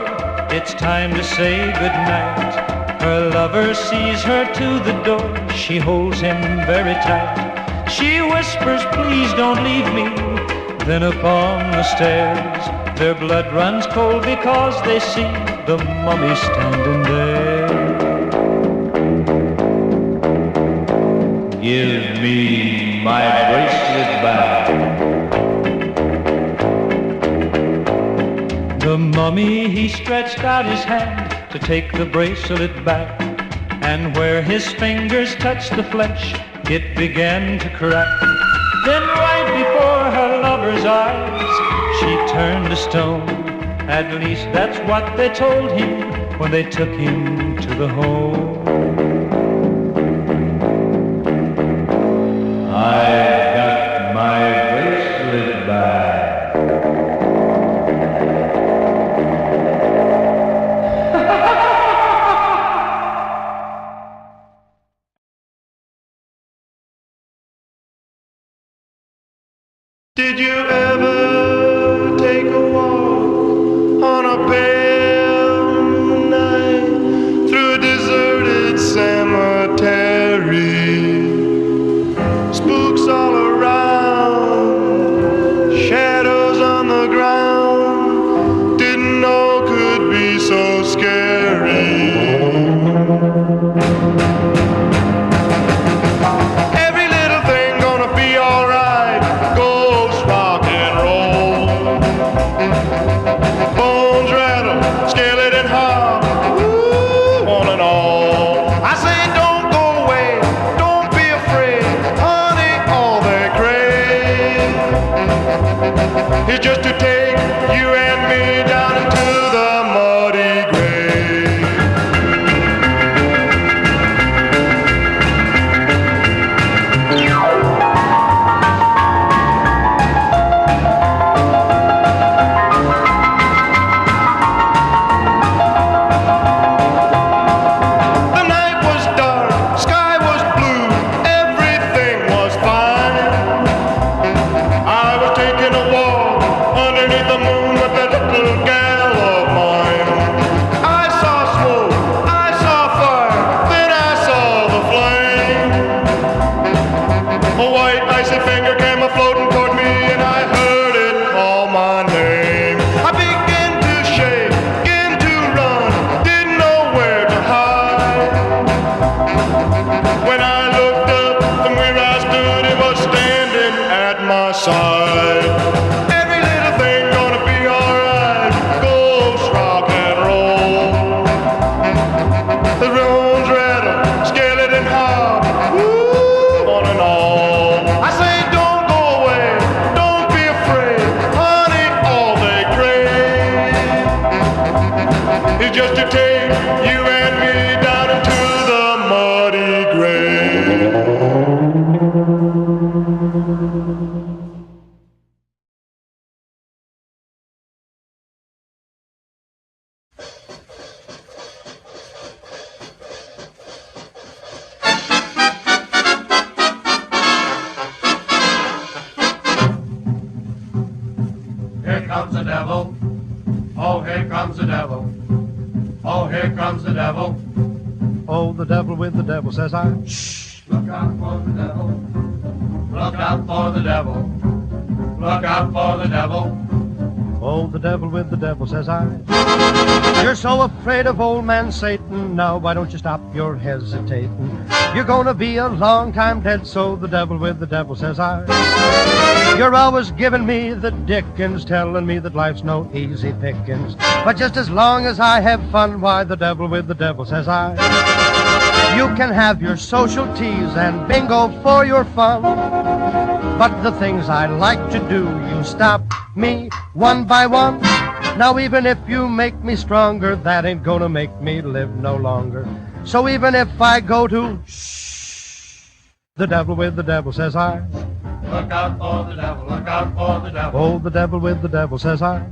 it's time to say goodnight. Her lover sees her to the door, she holds him very tight. She whispers, please don't leave me. Then upon the stairs, their blood runs cold because they see the mummy standing there. Give me my bracelet back. The mummy, he stretched out his hand to take the bracelet back, and where his fingers touched the flesh, it began to crack. Then right before her lover's eyes, she turned to stone. At least that's what they told him when they took him to the home. I got my bracelet back. Did you ever take a walk on a pale night through a deserted cemetery? Spooks all around, shadows on the ground, didn't know could be so scary. Every little thing gonna be alright. Ghost rock and roll. Bones rattle, skeleton hop, ooh, on and all. I say don't go away, don't be afraid, honey, all they crave is just to take you and me down into the muddy grave. is just to take you and me down into the muddy grave. Here comes the devil. Oh, here comes the devil. Oh, here comes the devil. Oh, the devil with the devil, says I. Look out for the devil. Look out for the devil. Look out for the devil. Oh, the devil with the devil, says I. You're so afraid of old man Satan. Now, why don't you stop your hesitating? You're gonna be a long time dead, so the devil with the devil, says I. You're always giving me the dickens, telling me that life's no easy pickings. But just as long as I have fun, why, the devil with the devil, says I. You can have your social teas and bingo for your fun. But the things I like to do, you stop me one by one. Now even if you make me stronger, that ain't gonna make me live no longer. So even if I go to the devil with the devil, says I. Look out for the devil. Look out for the devil. Oh, the devil with the devil, says I.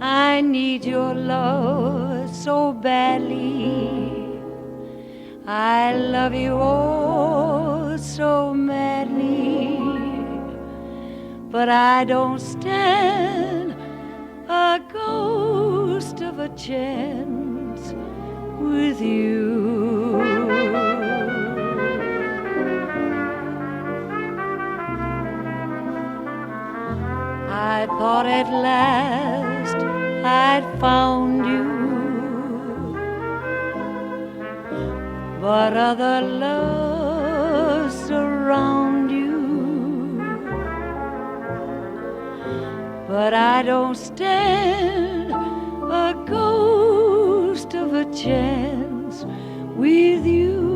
I need your love so badly. I love you oh so madly. But I don't stand a ghost of a chance with you. I thought at last I'd found you, but other loves surround you. But I don't stand a ghost of a chance with you.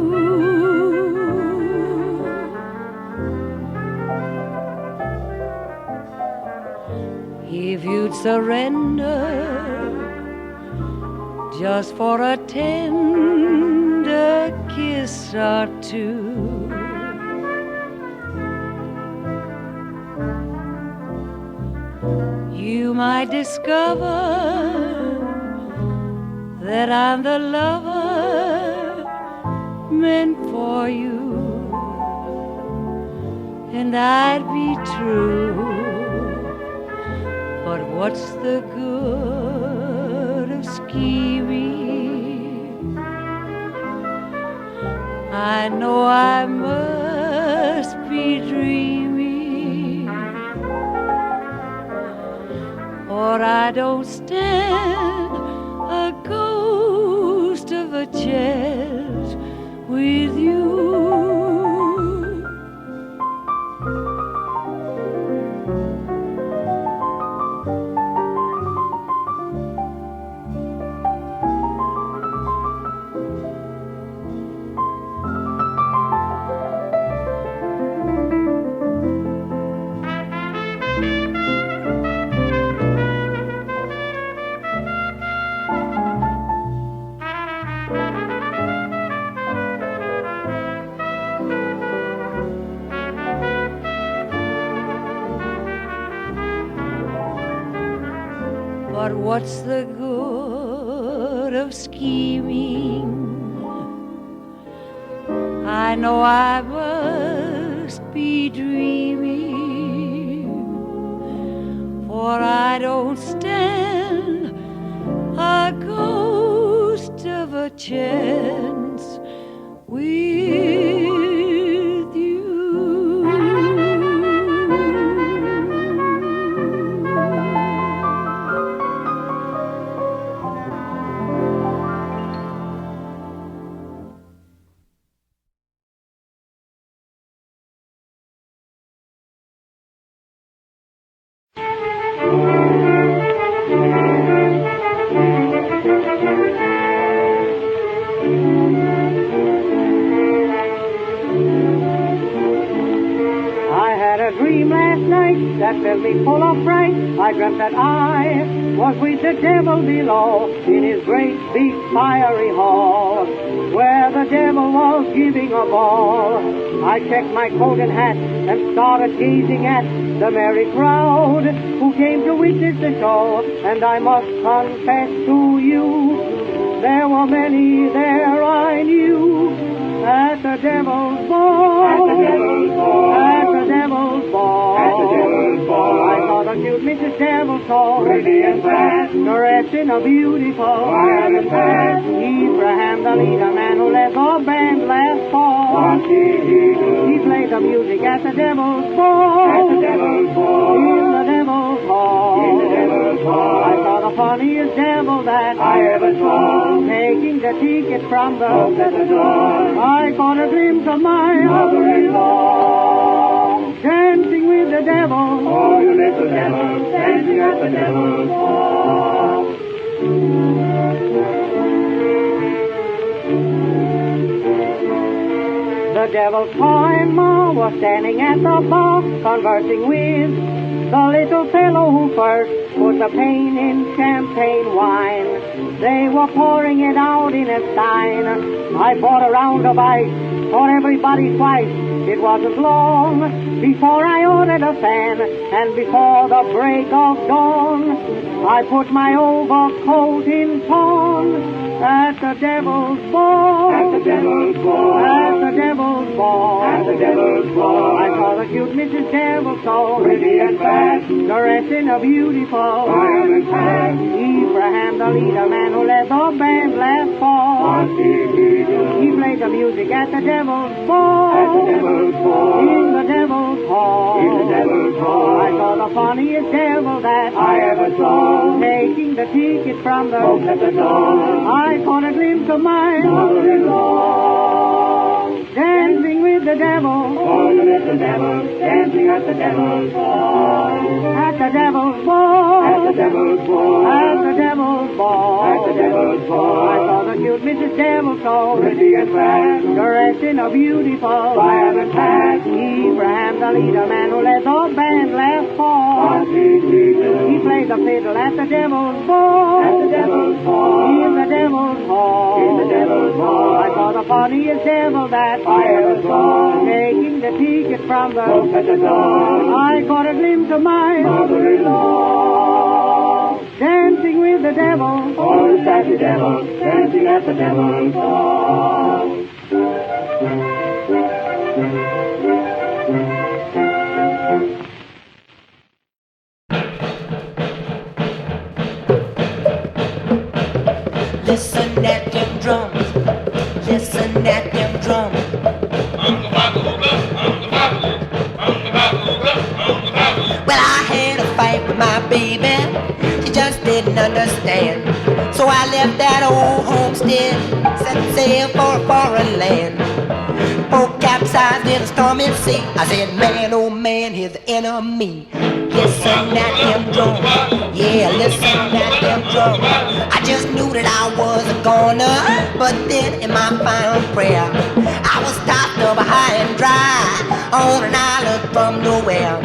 If you'd surrender just for a tender kiss or two, you might discover that I'm the lover meant for you, and I'd be true. But what's the good of scheming? I know I must be dreaming, or I don't stand a ghost of a chance with you. What's the good of scheming? I know I must be dreaming, for I don't stand a ghost of a chance with you. That filled me full of fright. I dreamt that I was with the devil below in his great big fiery hall, where the devil was giving a ball. I checked my coat and hat and started gazing at the merry crowd who came to witness the show. And I must confess to you, there were many there I knew at the devil's ball. At the devil's ball. At the devil's ball. At the devil's ball. I saw the cute Mrs. Devil so pretty and fat, caressing a beautiful violet hat. Abraham, the leader man who led the band last fall. What did he do? He played the music at the devil's ball. At the devil's ball. In the devil's hall. In the devil's hall. I saw the funniest devil that I ever saw, taking the ticket from the folks at the door. I caught a glimpse of my mother-in-law dancing with the devil. Oh, you little devil, dancing at the devil's ball. The devil's pa and ma was standing at the bar, conversing with the little fellow who first put the pain in champagne wine. They were pouring it out in a stein. I bought a round of ice for everybody twice. It wasn't long before I ordered a fan, and before the break of dawn, I put my overcoat in pawn at the devil's ball. At the devil's ball. At the devil's ball. At the devil's ball. I saw the cute Mrs. Devil so pretty and fat, caressing a beautiful violet hat. Abraham, the leader man who led the band last fall. What did he do? He played the music at the devil's ball. At the devil's ball. In the devil's hall. In the devil's hall. I saw the funniest devil that I ever saw, taking the ticket from the folks at the door. I caught a glimpse of my mother-in-law dancing with the devil. Oh, you little devil, dancing at the devil's ball. At the devil's ball. At the devil's ball. At the devil's ball. At the devil's ball. I saw the cute Mrs. Devil so pretty and fat, dressed in a beautiful violet hat. Abraham, the leader man who led the band last fall. He played the fiddle at the devil's ball. At the devil's ball. In the devil's hall. In the devil's hall. I saw the funniest devil that I ever saw, taking the ticket from the folks at the door. I caught a glimpse of my mother-in-law dancing with the devil. Oh, the sassy devil, dancing at the devil's ball. Listen at them drums. Listen at them drums. Well, I had a fight with my baby. She just didn't understand. So I left that old homestead, set sail for a foreign land. Boat capsized in a stormy sea. I said, man, oh man, here's the enemy. Listen at them drums. Yeah, listen at them drums. I just knew that I was a goner, but then in my final prayer, I was stopped up high and dry on an island from nowhere.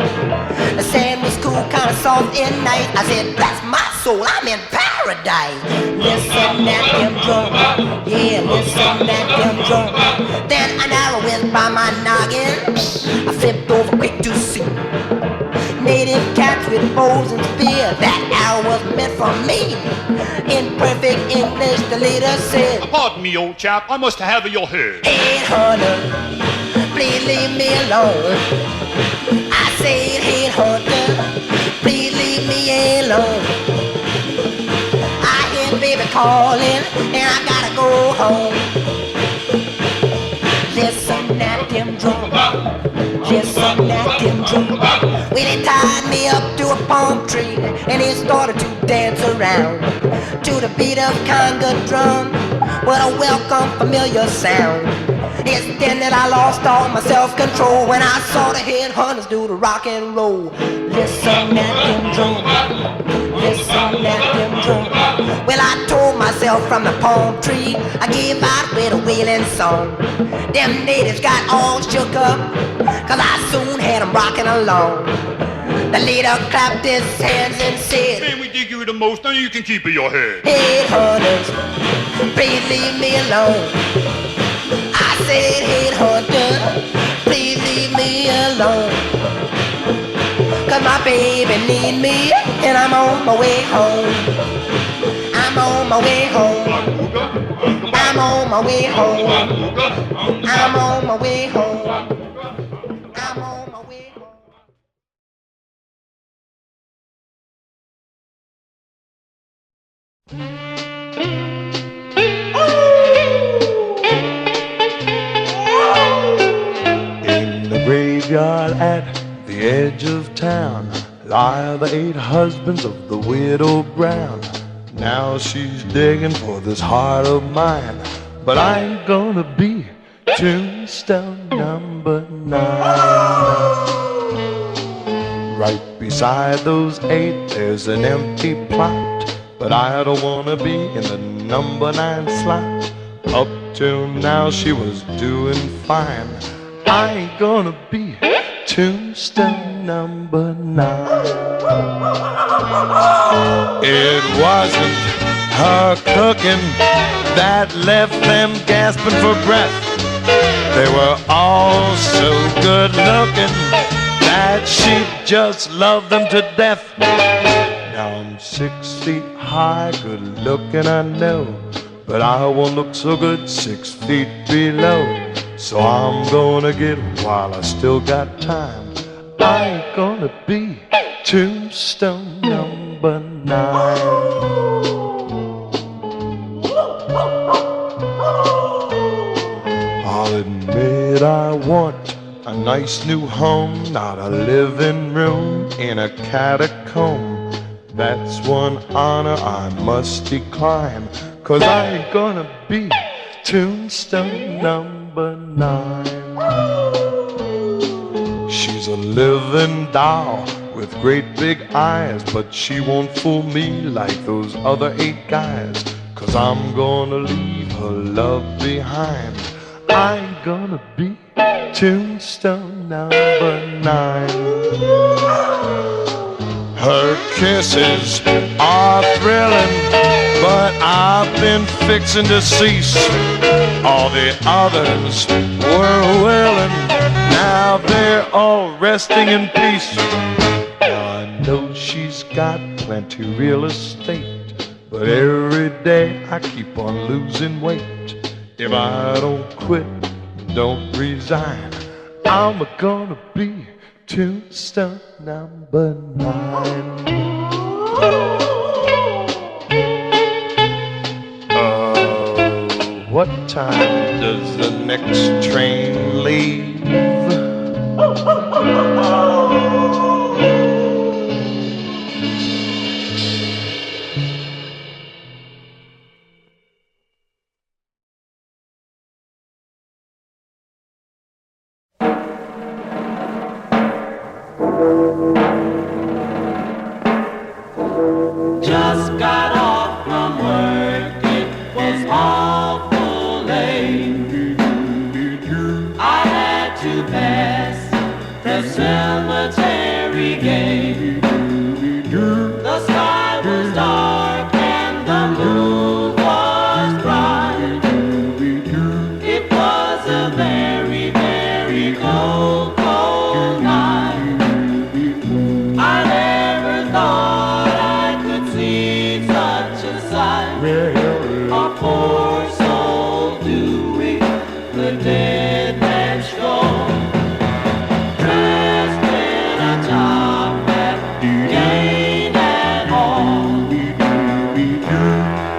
The sand was cool, kind of soft at night. I said, bless my soul, I'm in paradise. Listen at them drums. Yeah, listen at them drums. Then an arrow went by my noggin. I flipped over quick to see native cats with bows and spears. That hour was meant for me. In perfect English, the leader said, Pardon me, old chap, I must have your head. Hey, hunter, please leave me alone. I said, hey, hunter, please leave me alone. I hear baby calling, and I gotta go home. Listen at them drum. Listen at them drum. Well, he tied me up to a palm tree, and he started to dance around to the beat of conga drum. What a welcome, familiar sound. It's then that I lost all my self-control when I saw the headhunters do the rock and roll. Listen at them drum. Listen at them drum. Well, I told myself from the palm tree, I gave out with a wailing song. Them natives got all shook up, cause I soon had them rocking along. The leader clapped his hands and said, Man, we dig you the most, now you can keep it your head. Headhunters, please leave me alone. I said, headhunter, please leave me alone. Cause my baby need me, and I'm on my way home. I'm on my way home. I'm on my way home. I'm on my way home. I'm on my way home. In the graveyard at the edge of town lie the 8 husbands of the widow Brown. Now she's digging for this heart of mine, but I ain't gonna be tombstone number 9. Right beside those 8 there's an empty plot, but I don't wanna be in the number 9 slot. Up till now she was doing fine. I ain't gonna be tombstone number 9. It wasn't her cooking that left them gasping for breath. They were all so good looking that she just loved them to death. Now I'm 6 feet high, good looking I know, but I won't look so good 6 feet below. So I'm gonna get while I still got time. I ain't gonna be tombstone number 9. I'll admit I want a nice new home, not a living room in a catacomb. That's one honor I must decline, cause I ain't gonna be tombstone number 9. She's a living doll with great big eyes, but she won't fool me like those other 8 guys, cause I'm gonna leave her love behind. I ain't gonna be tombstone number 9. Her kisses are thrilling, but I've been fixing to cease. All the others were willing, now they're all resting in peace. Now I know she's got plenty real estate, but every day I keep on losing weight. If I don't quit, don't resign, I'm gonna be tombstone number 9. What time does the next train leave? Just got off from work, it was awful late. I had to pass the cemetery gate. The sky was dark and the moon was bright. It was a very, very cold, cold night. I never a poor soul doing the dead man's show. Dressed in a top hat, gained and all,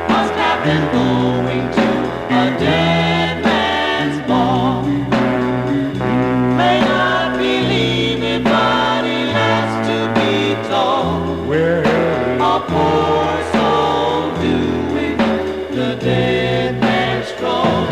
must have been going to a dead man's ball. May not believe it, but he has to be told. A poor soul doing the dead man's stroll.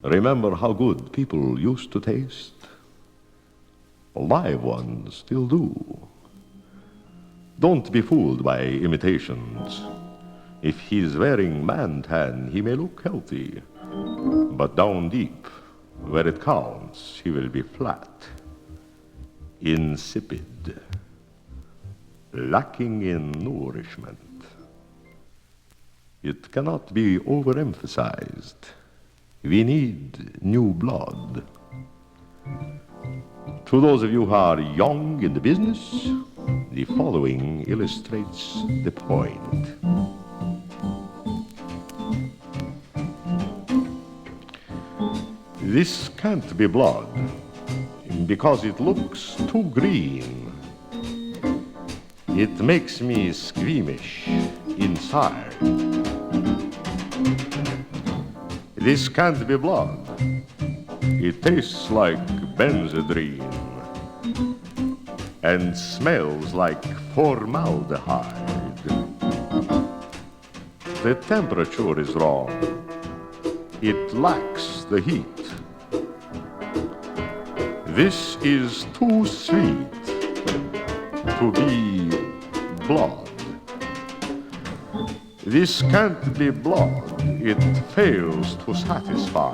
Remember how good people used to taste? Live ones still do. Don't be fooled by imitations. If he's wearing man tan, he may look healthy, but down deep, where it counts, he will be flat, insipid, lacking in nourishment. It cannot be overemphasized. We need new blood. To those of you who are young in the business, the following illustrates the point. This can't be blood because it looks too green. It makes me squeamish inside. This can't be blood. It tastes like Benzedrine and smells like formaldehyde. The temperature is wrong. It lacks the heat. This is too sweet to be blood. This can't be blood. It fails to satisfy.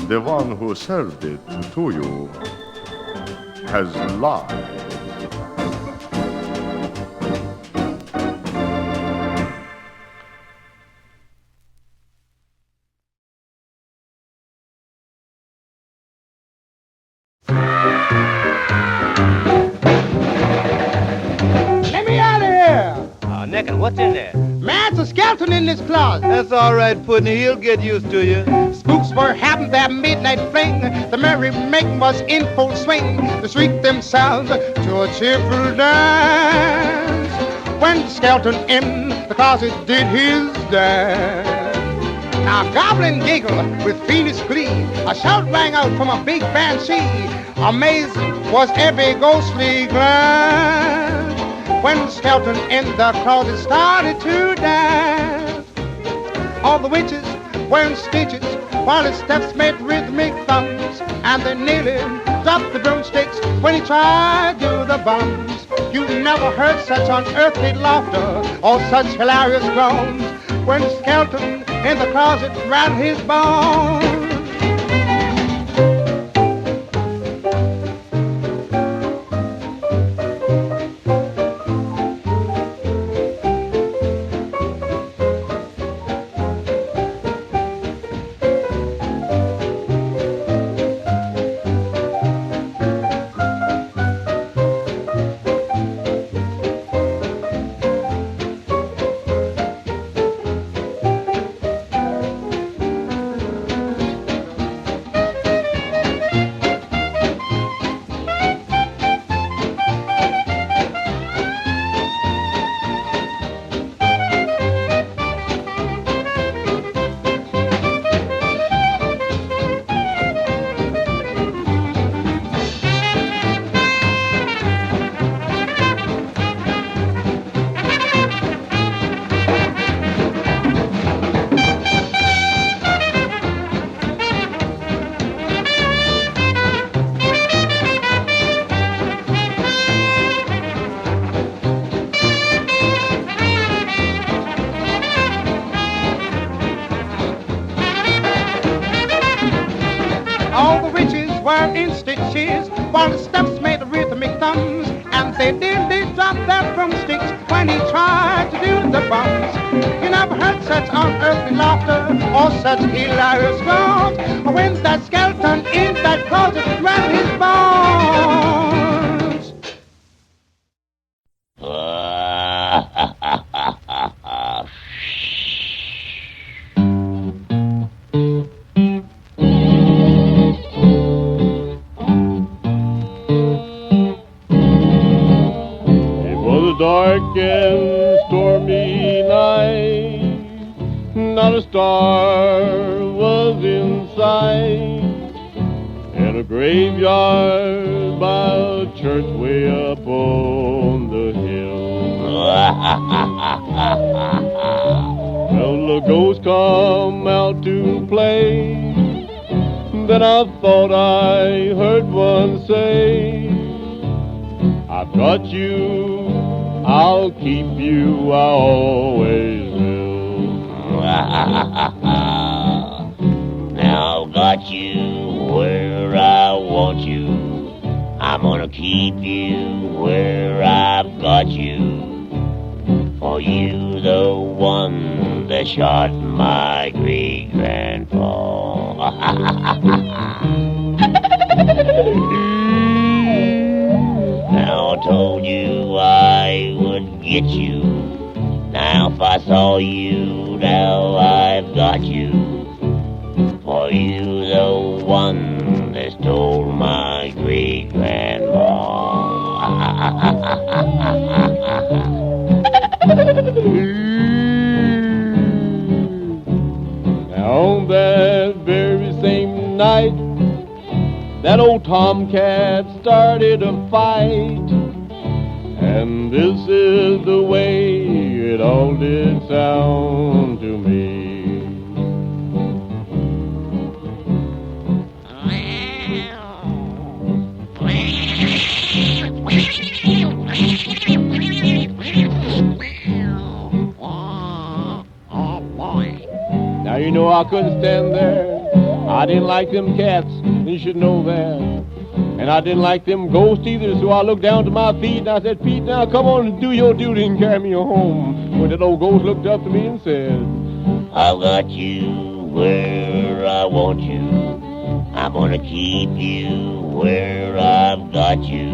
The one who served it to you has lied. Let me out of here! Nickon, what's in there? Man's a skeleton in this closet. That's all right, Pudney. He'll get used to you. Spooks were having their midnight fling. The merry making was in full swing. They shrieked themselves to a cheerful dance. When the skeleton in the closet did his dance. Now goblin giggled with fiendish glee. A shout rang out from a big banshee. Amazed was every ghostly glance. When the skeleton in the closet started to dance. All the witches were in stitches while his steps made rhythmic thumps. And they nearly dropped the broomsticks when he tried to do the bumps. You never heard such unearthly laughter or such hilarious groans when the skeleton in the closet ran his bones. were in stitches, while the steps made rhythmic thumbs, and they nearly dropped their broomsticks when he tried to do the bums. You never heard such unearthly laughter or such hilarious groans when that skeleton in that closet ran his bones. Dark and stormy night, not a star was in sight, in a graveyard by a church way up on the hill. Well, the ghost come out to play, then I thought I heard one say, I've got you, I'll keep you, I always will. Now I've got you where I want you. I'm gonna keep you where I've got you. For you, the one that shot my great-grandpa. Now I told you I would get you. Now if I saw you, now I've got you. For you, the one that stole my great-grandma. Now on that very same night, that old tomcat started a fight, and this is the way it all did sound to me. Now you know I couldn't stand there. I didn't like them cats, you should know that. And I didn't like them ghosts either, so I looked down to my feet and I said, Pete, now come on and do your duty and carry me home. When that old ghost looked up to me and said, I've got you where I want you. I'm gonna keep you where I've got you.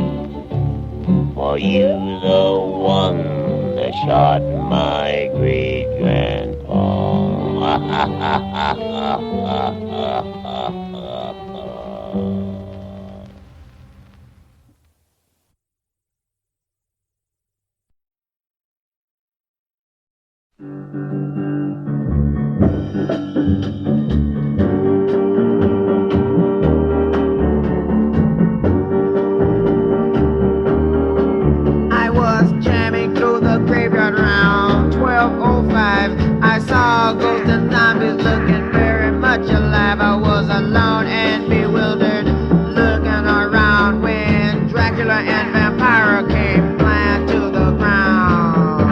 For you, the one that shot my great-grandpa. I was jamming through the graveyard around 12:05. I saw ghosts and zombies looking very much alive. I was alone and bewildered, looking around when Dracula and Vampire came flying to the ground.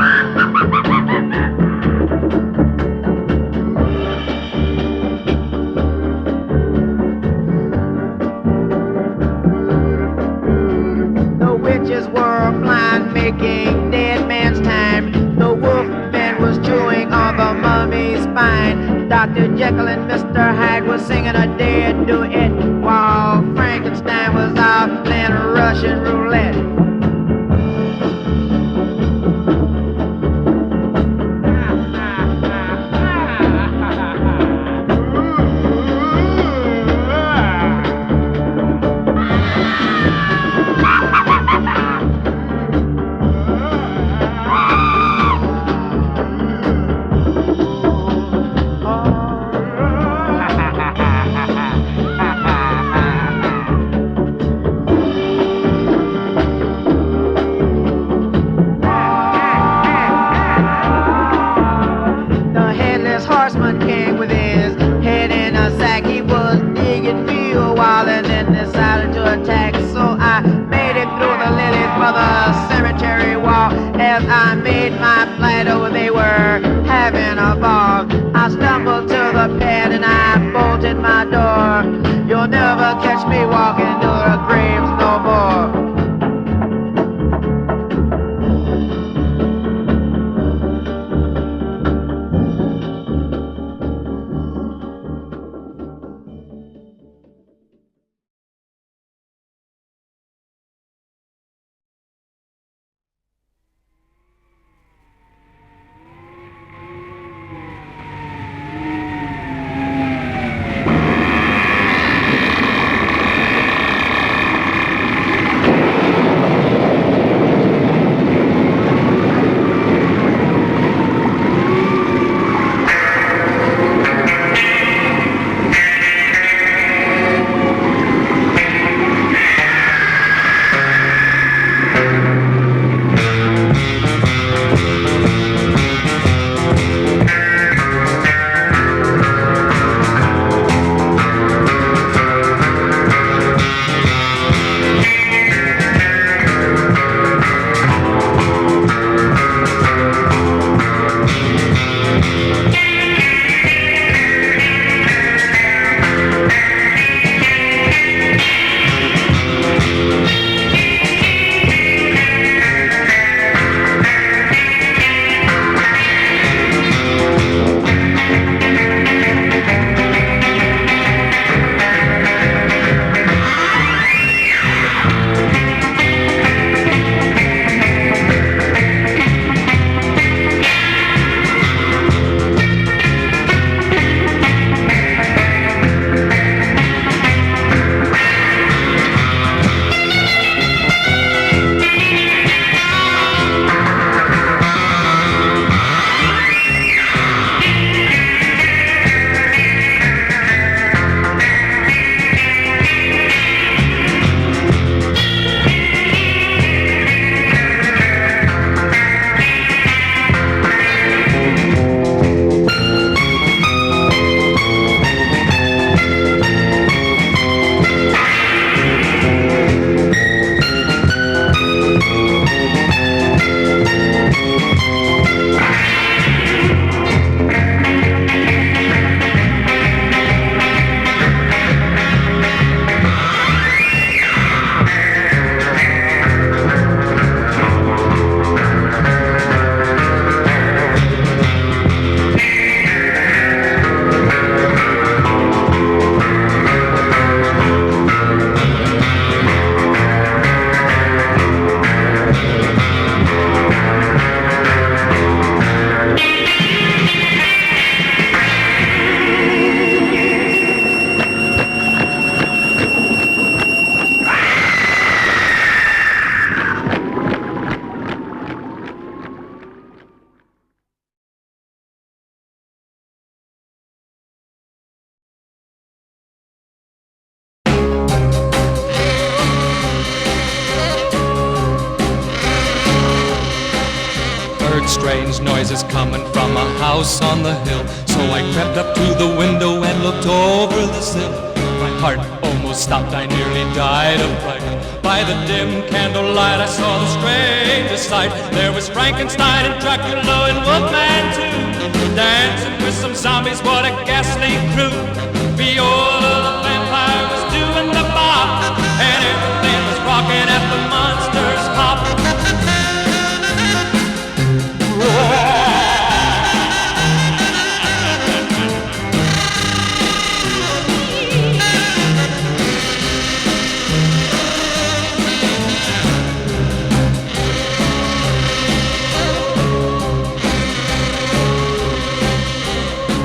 The witches were flying, making dead man's time. The wolfman was chewing on the mummy's spine. Dr. Jekyll and Mr. Hyde was singing a dead duet, while Frankenstein was out playing Russian roulette. As I made my flight over, they were having a ball. I stumbled to the pad and I bolted my door. You'll never catch catch me walking into the graves no more. Strange noises coming from a house on the hill. So I crept up to the window and looked over the sill. My heart almost stopped, I nearly died of fright. By the dim candlelight I saw the strangest sight. There was Frankenstein and Dracula and Wolfman too, dancing with some zombies, what a ghastly crew. Viola the vampire was doing the bop, and everything was rocking at the monster's hop.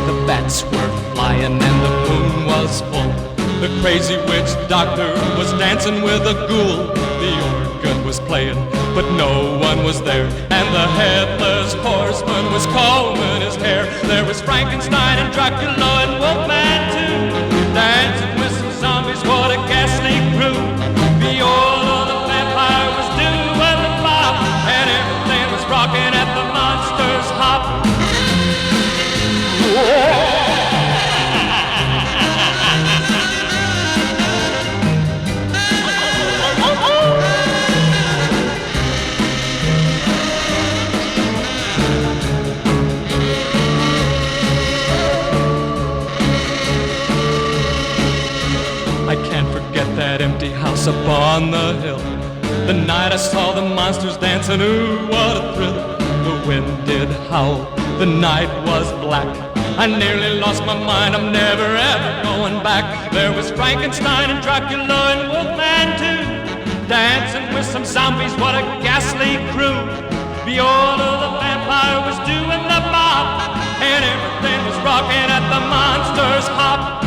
The bats were flying and the moon was full. The crazy witch doctor was dancing with a ghoul. The organ was playing, but no one was there. And the headless horseman was combing his hair. There was Frankenstein and Dracula and Wolfman too, dancing with some zombies, what a ghastly crew. Viola the vampire was doing the bop, and everything was rocking at the monster's hop. house up on the hill. The night I saw the monsters dancing, ooh, what a thrill. The wind did howl, the night was black. I nearly lost my mind, I'm never ever going back. There was Frankenstein and Dracula and Wolfman too, dancing with some zombies, what a ghastly crew. Viola the vampire was doing the bop, and everything was rocking at the monster's hop.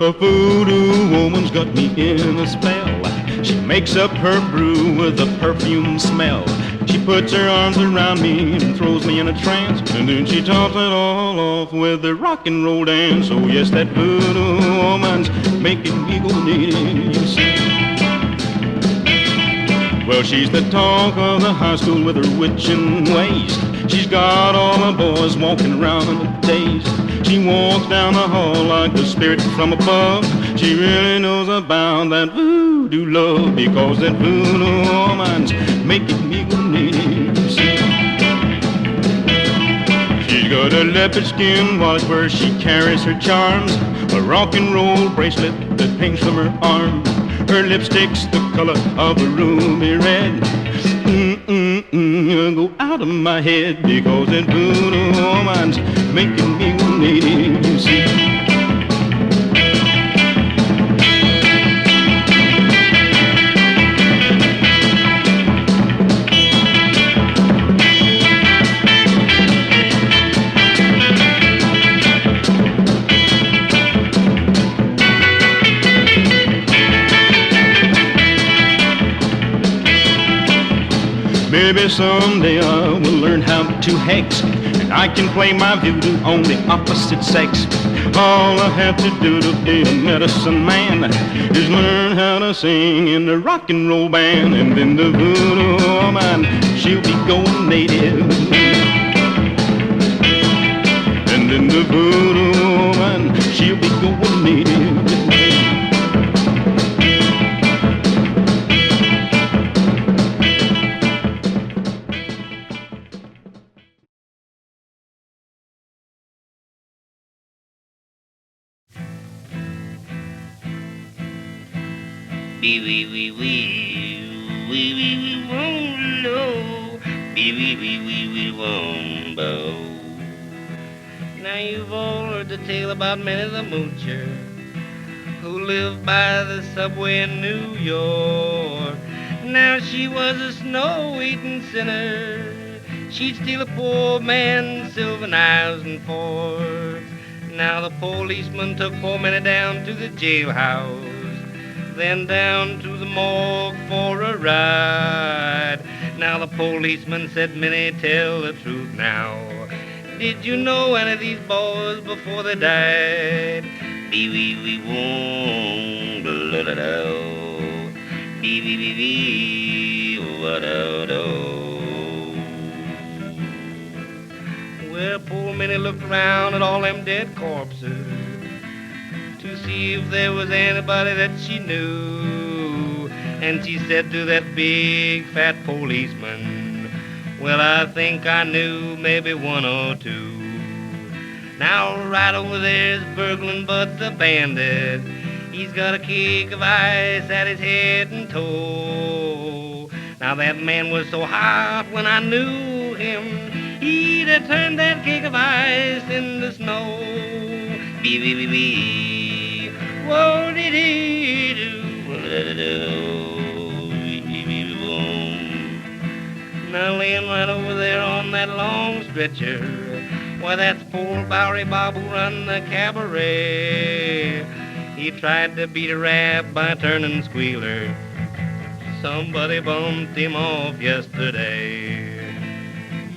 A voodoo woman's got me in a spell. She makes up her brew with a perfume smell. She puts her arms around me and throws me in a trance, and then she tops it all off with a rock and roll dance. Oh yes, that voodoo woman's making me go nitty, you see. Well, she's the talk of the high school with her witching ways. She's got all the boys walking around in a daze. She walks down the hall like a spirit from above. She really knows about that voodoo love, because that voodoo woman's making me go nitty. She's got a leopard skin watch where she carries her charms, a rock and roll bracelet that hangs from her arm. Her lipstick's the color of a ruby red. Go out of my head, because that voodoo woman's making me go nitty, you see. Maybe someday I will learn how to hex, and I can play my voodoo on the opposite sex. All I have to do to be a medicine man is learn how to sing in the rock and roll band, and then the voodoo woman, she'll be going native. And then the the voodoo woman, she'll be going native tonight. Wee wee wee wee wee wee wee won't low. Wee wee wee wee wee won't bow. Now you've all heard the tale about Minnie the Moocher, who lived by the subway in New York. Now she was a snow-eating sinner. She'd steal a poor man's silver knives and forks. Now the policeman took poor Minnie down to the jailhouse, then down to the morgue for a ride. Now the policeman said, Minnie, tell the truth now. Did you know any of these boys before they died? Wee wee wee woo, da da da. Wee wee wee wee, wa da da. Well, poor Minnie looked around at all them dead corpses to see if there was anybody that she knew. And she said to that big fat policeman, well, I think I knew maybe one or two. Now right over there's burgling Bud the Bandit. He's got a cake of ice at his head and toe. Now that man was so hot when I knew him, he'd have turned that cake of ice into snow. Bee bee bee bee, whoa dee dee doo, whoa da da doo, bee bee bee boom. Now laying right over there on that long stretcher, why that's poor Bowery Bob who run the cabaret. He tried to beat a rap by turning squealer. Somebody bumped him off yesterday.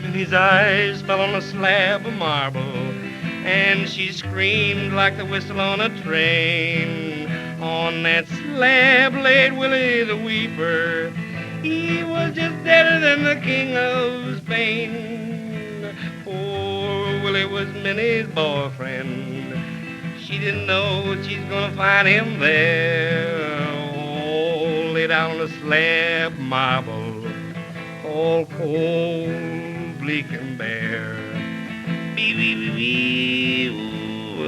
Minnie's eyes fell on a slab of marble, and she screamed like the whistle on a train. On that slab laid Willie the Weeper. He was just deader than the king of Spain. Poor Willie was Minnie's boyfriend. She didn't know she's gonna find him there, all laid out on a slab of marble, all cold, bleak and bare. Bee wee wee wee woo,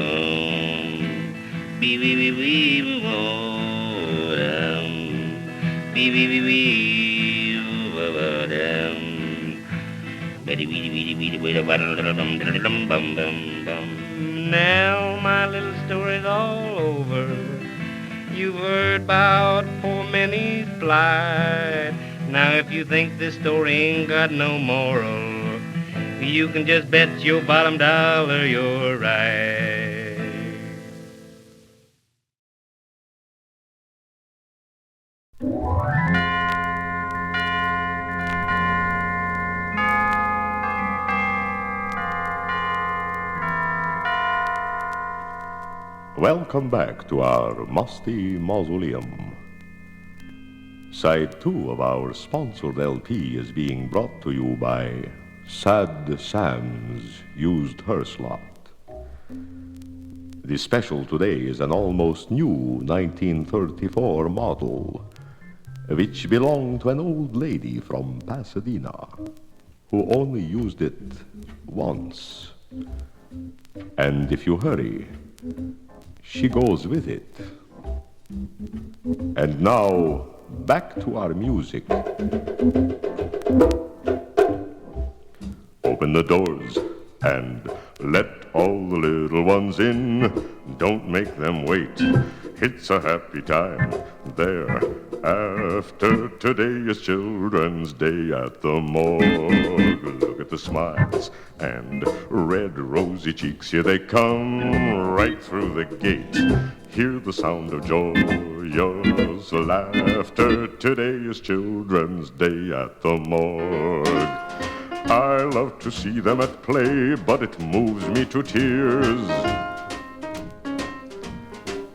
bee wee wee wee woo, bee wee wee wee woo, betty wee wee wee wee bum bum bum. Now my little story's all over. You've heard about poor Minnie's plight. Now if you think this story ain't got no moral, you can just bet your bottom dollar you're right. Welcome back to our musty mausoleum. Side 2 of our sponsored LP is being brought to you by Sad Sam's Used Hearse Lot. The special today is an almost new 1934 model, which belonged to an old lady from Pasadena who only used it once. And if you hurry, she goes with it. And now, back to our music. Open the doors and let all the little ones in. Don't make them wait. It's a happy time there. After today is Children's Day at the morgue. Look at the smiles and red rosy cheeks. Here they come right through the gate. Hear the sound of joyous laughter. Today is Children's Day at the morgue. I love to see them at play, but it moves me to tears.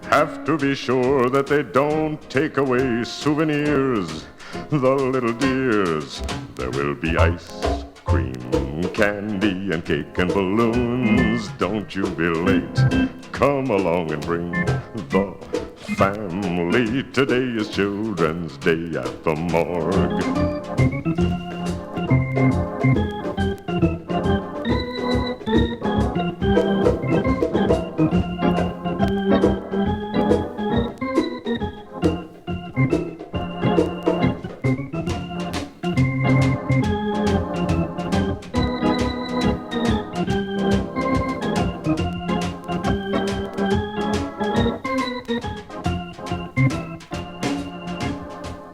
Have to be sure that they don't take away souvenirs. The little dears, there will be ice cream Candy and cake and balloons, don't you be late. Come along and bring the family. Today is Children's Day at the morgue.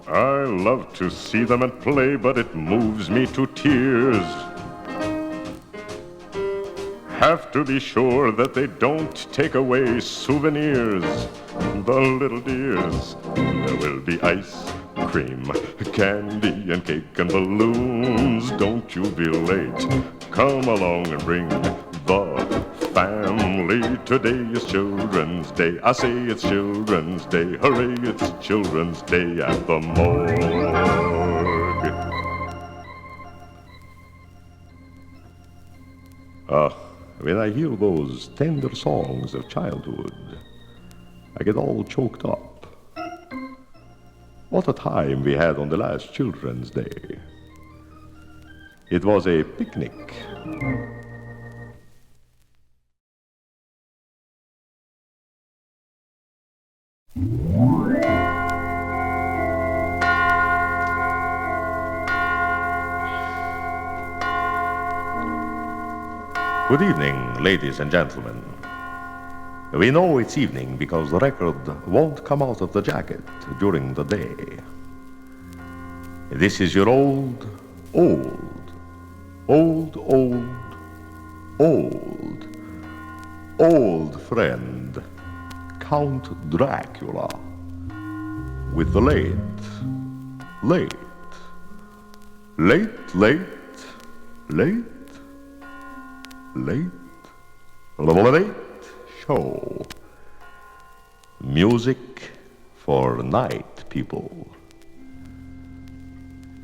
I love to see them at play, but it moves me to tears. Have to be sure that they don't take away souvenirs. The little dears, there will be ice cream, candy and cake and balloons. Don't you be late. Come along and bring the family. Today is Children's Day. I say it's Children's Day. Hooray, it's Children's Day at the morgue. When I hear those tender songs of childhood, I get all choked up. What a time we had on the last Children's Day. It was a picnic. Good evening, ladies and gentlemen. We know it's evening because the record won't come out of the jacket during the day. This is your old friend, Count Dracula, with the late show. Music for night people.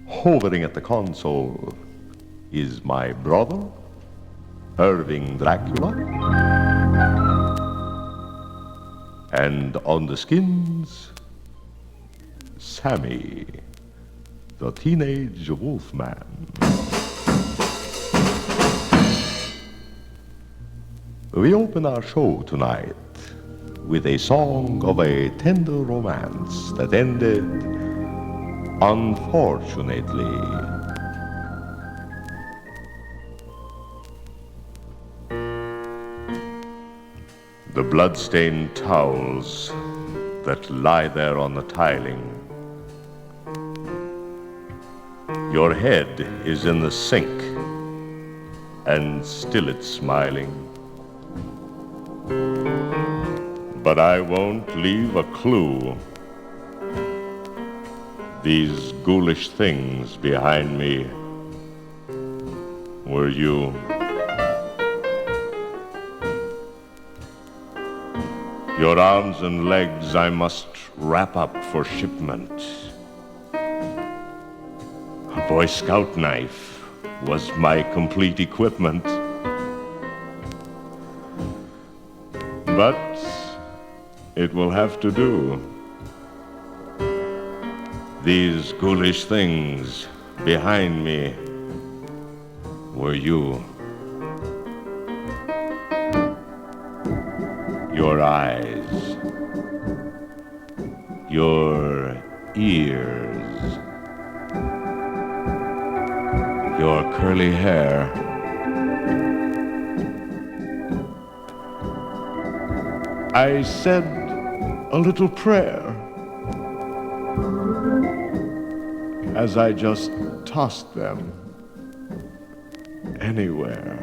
Hovering at the console is my brother, Irving Dracula. And on the skins, Sammy, the teenage wolfman. We open our show tonight with a song of a tender romance that ended unfortunately. The blood-stained towels that lie there on the tiling. Your head is in the sink, and still it's smiling. But I won't leave a clue. These ghoulish things behind me were you. Your arms and legs I must wrap up for shipment. A Boy Scout knife was my complete equipment. But it will have to do. These ghoulish things behind me were you. Your eyes, your ears, your curly hair. I said a little prayer as I just tossed them anywhere.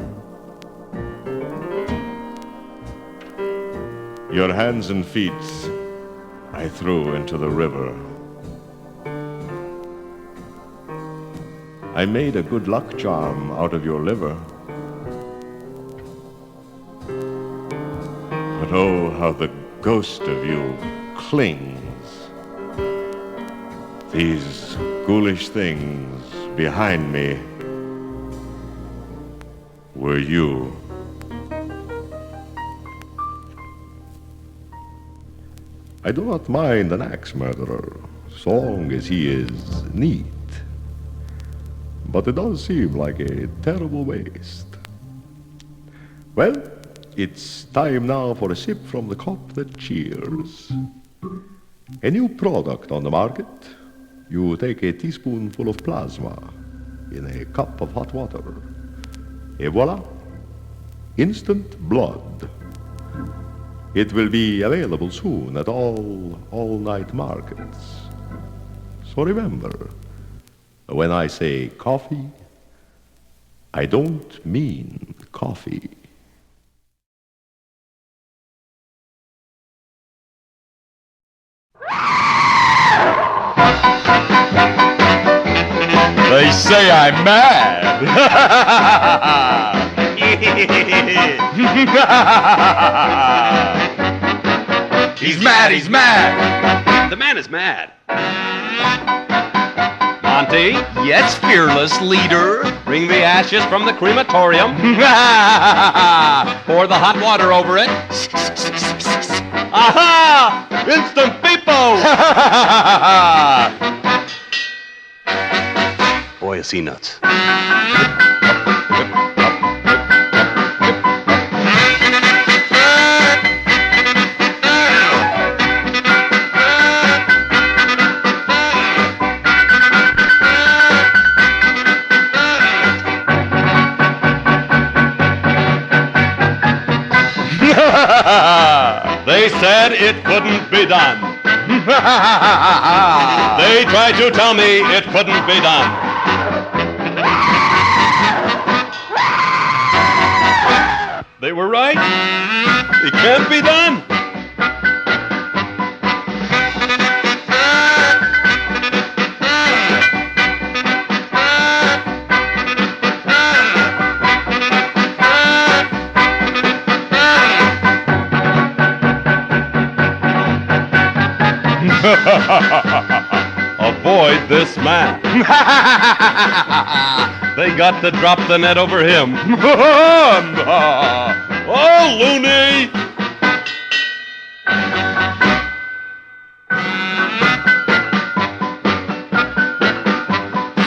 Your hands and feet I threw into the river. I made a good luck charm out of your liver. But oh, how the ghost of you clings. These ghoulish things behind me were you. I do not mind an axe murderer, so long as he is neat. But it does seem like a terrible waste. Well, it's time now for a sip from the cup that cheers. A new product on the market. You take a teaspoonful of plasma in a cup of hot water. Et voila, instant blood. It will be available soon at all-night markets. So remember, when I say coffee, I don't mean coffee. They say I'm mad. He's mad, he's mad. The man is mad. Monty? Yes, fearless leader. Bring the ashes from the crematorium. Pour the hot water over it. Aha! Instant people! Boy, is he nuts. They said it couldn't be done. They tried to tell me it couldn't be done. They were right. It can't be done. Avoid this man. They got to drop the net over him. Oh, loony!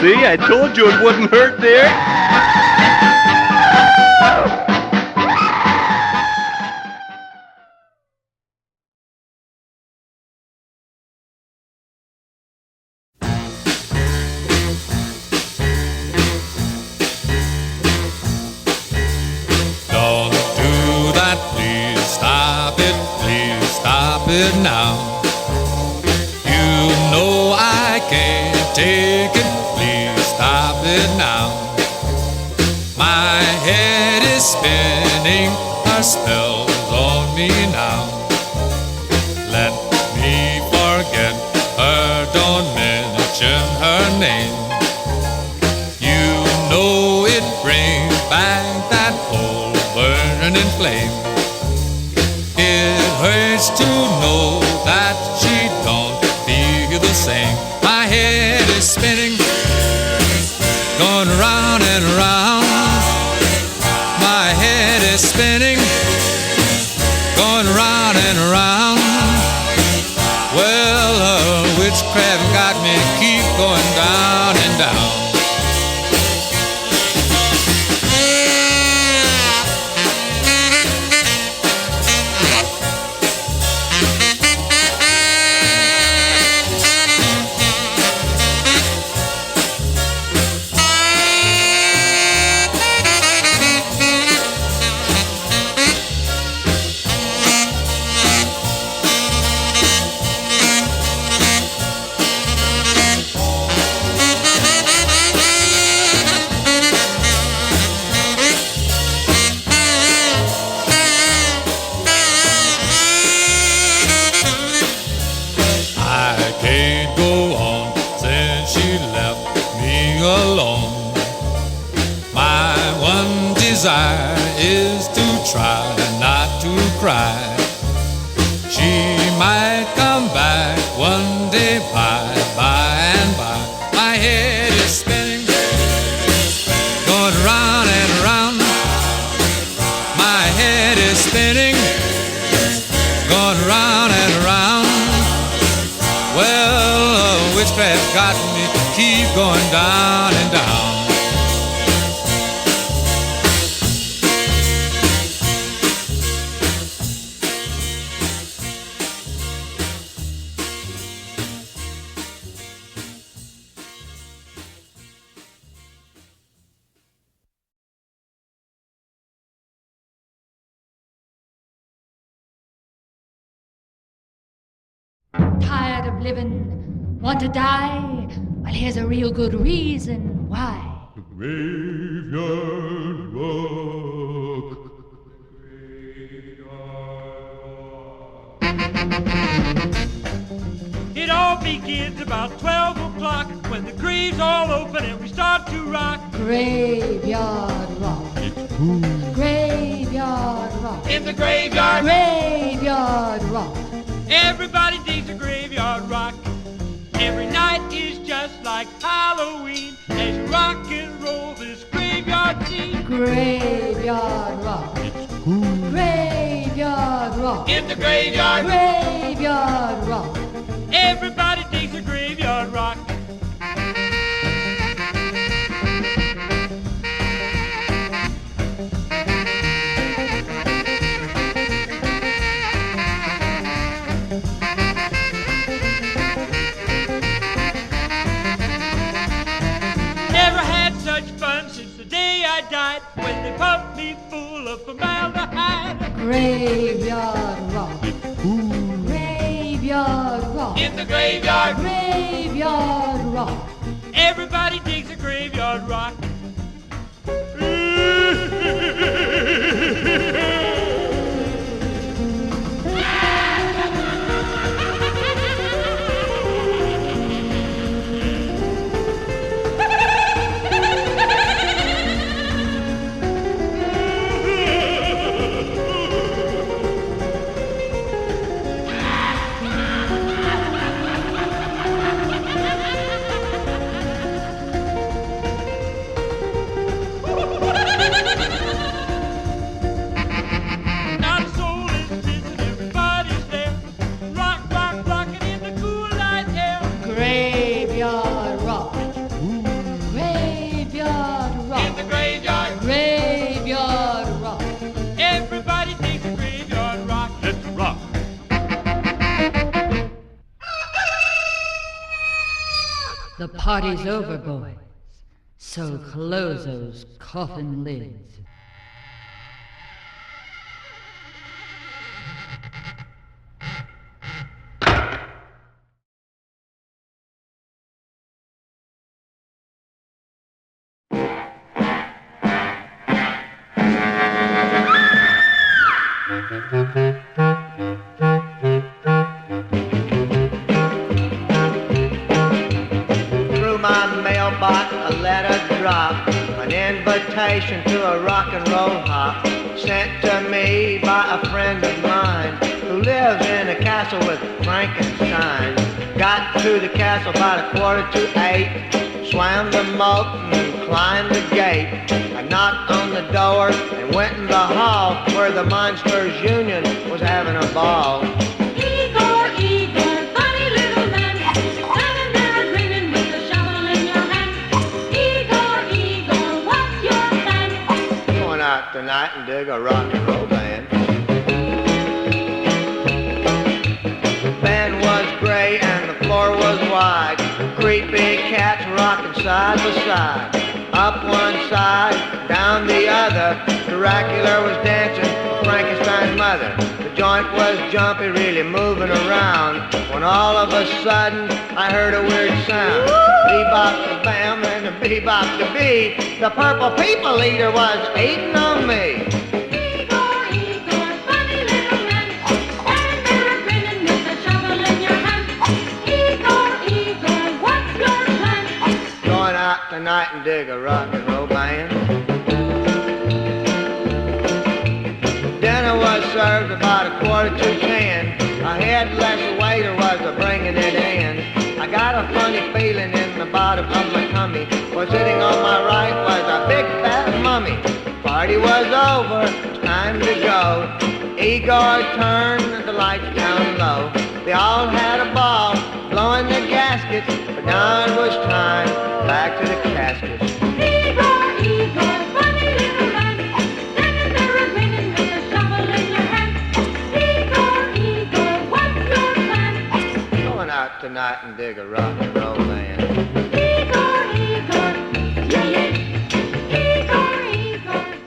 See, I told you it wouldn't hurt, dear. it now. You know I can't take it, please stop it now. My head is spinning, her spell's on me now. Let me forget her, don't mention her name. You know it brings back that old burning flame. It hurts to know that she don't feel the same. My head is spinning, going round and round. My head is spinning, going round and round. Well, witchcraft got me keep going down and down. Desire is to try not to cry. She might come back one day by and by. My head is spinning, going round and round. going round and round. Well, witchcraft got me to keep going down and down. Tired of living, want to die? Well, here's a real good reason why. Graveyard walk. It all begins about 12 o'clock when the graves all open and we start to rock. Graveyard rock. Graveyard rock. In the graveyard. Graveyard rock. Everybody digs a graveyard rock. Every night is just like Halloween as you rock and roll this graveyard scene. Graveyard rock. Graveyard rock. In the graveyard. Graveyard rock. Everybody digs a graveyard rock. When they pumped me full of formaldehyde. Graveyard rock. Graveyard rock. In the graveyard. Graveyard rock. Everybody digs a graveyard rock. The party's over, boys, so close those coffin lids. A letter drop, an invitation to a rock and roll hop, sent to me by a friend of mine who lives in a castle with Frankenstein. Got to the castle about 7:45, swam the moat and climbed the gate. I knocked on the door and went in the hall where the Monsters Union was having a ball. Tonight and dig a rock and roll band. The band was gray and the floor was wide. Creepy cats rocking side by side. Up one side, down the other. Dracula was dancing with Frankenstein's mother. The joint was jumpy, really moving around. When all of a sudden I heard a weird sound. Bebop the bam and the bebop the bee. The purple people eater was eating on me. Igor, Igor, funny little man, standing there grinning with a shovel in your hand. Igor, Igor, what's your plan? Going out tonight and dig a rock and roll band. Dinner was served about 9:45. A headless waiter was bringing it in. I got a funny feeling in the bottom of my tummy. For sitting on my right was a big fat mummy. Party was over, it's time to go. Igor turned the lights down out tonight and dig a rock and roll band. Igor, Igor, yeah, yeah. Igor, Igor.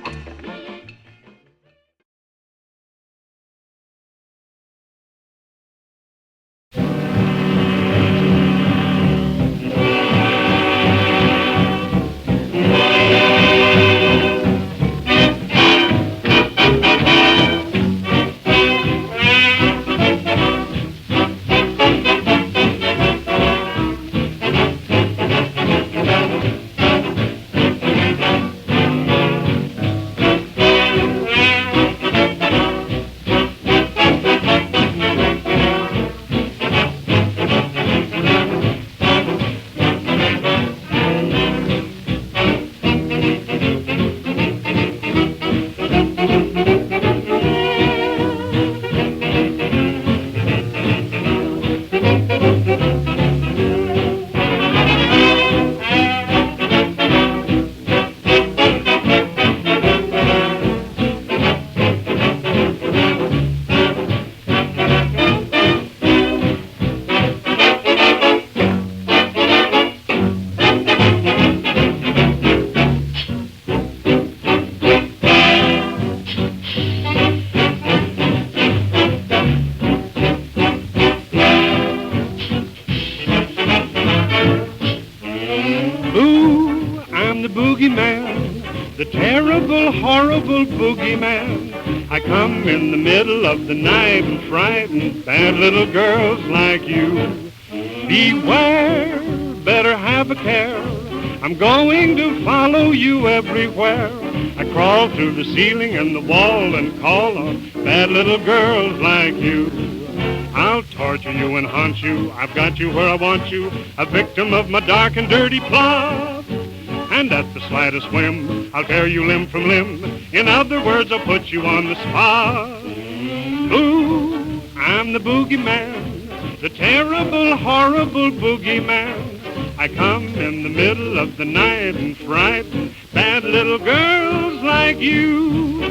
The terrible, horrible boogeyman. I come in the middle of the night and frighten bad little girls like you. Beware, better have a care. I'm going to follow you everywhere. I crawl through the ceiling and the wall and call on bad little girls like you. I'll torture you and haunt you. I've got you where I want you, a victim of my dark and dirty plot. And at the slightest whim, I'll tear you limb from limb. In other words, I'll put you on the spot. Ooh, I'm the boogeyman, the terrible, horrible boogeyman. I come in the middle of the night and frighten bad little girls like you.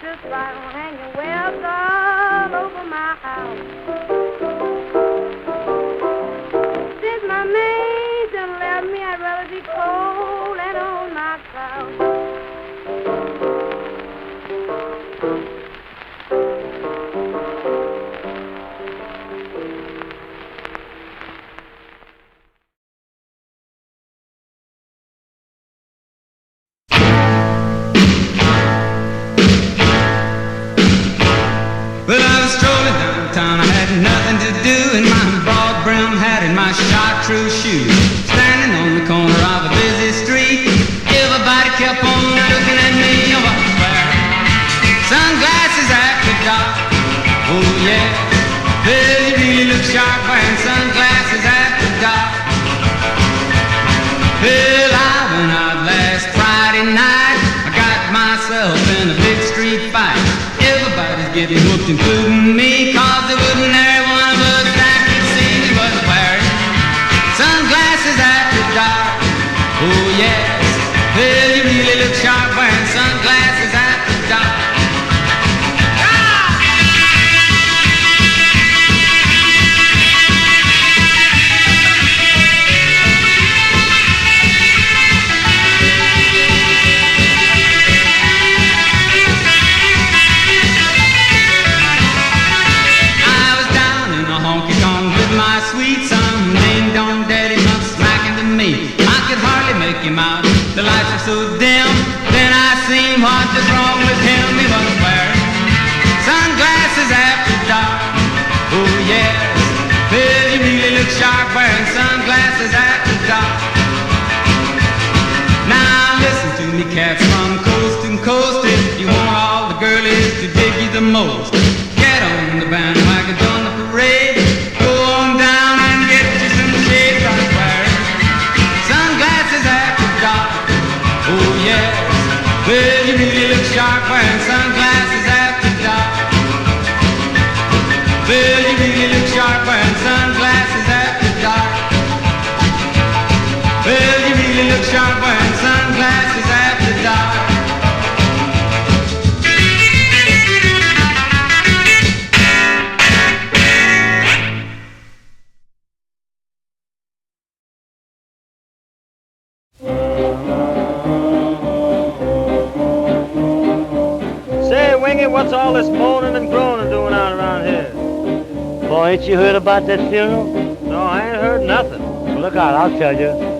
just like hanging webs all over my house. Since my maid done left me, I'd rather be cold and on my couch. Well, I was strolling downtown, I had nothing to do in my broad brim hat and my chartreuse shoes. Standing on the corner of a busy street, everybody kept on looking at me. I was wearing sunglasses after dark. Oh yeah, well, you really look sharp wearing sunglasses after dark. Well, I went out last Friday night, I got myself in a big street fight. Everybody's getting hooked, including me, 'cause there wasn't there one of us that could see me was wearing sunglasses after dark. Oh yes, well, you really look sharp wearing sunglasses after dark. Him out. The lights were so dim, then I seen what was wrong with him. He was wearing sunglasses after dark. Oh yes, well, you really look sharp wearing sunglasses after dark. Now listen to me, cats from coast to coast. If you want all the girlies to dig you the most, get on the bandwagon, join the parade. Go on down and get you some shades. I was wearing sunglasses after dark. Oh yes, well, you really look sharp wearing sunglasses after dark. Well, you really look sharp wearing sunglasses after dark. Well, you really look sharp wearing sunglasses after dark. What's all this moaning and groaning doing out around here? Boy, ain't you heard about that funeral? No, I ain't heard nothing. Well, look out, I'll tell you.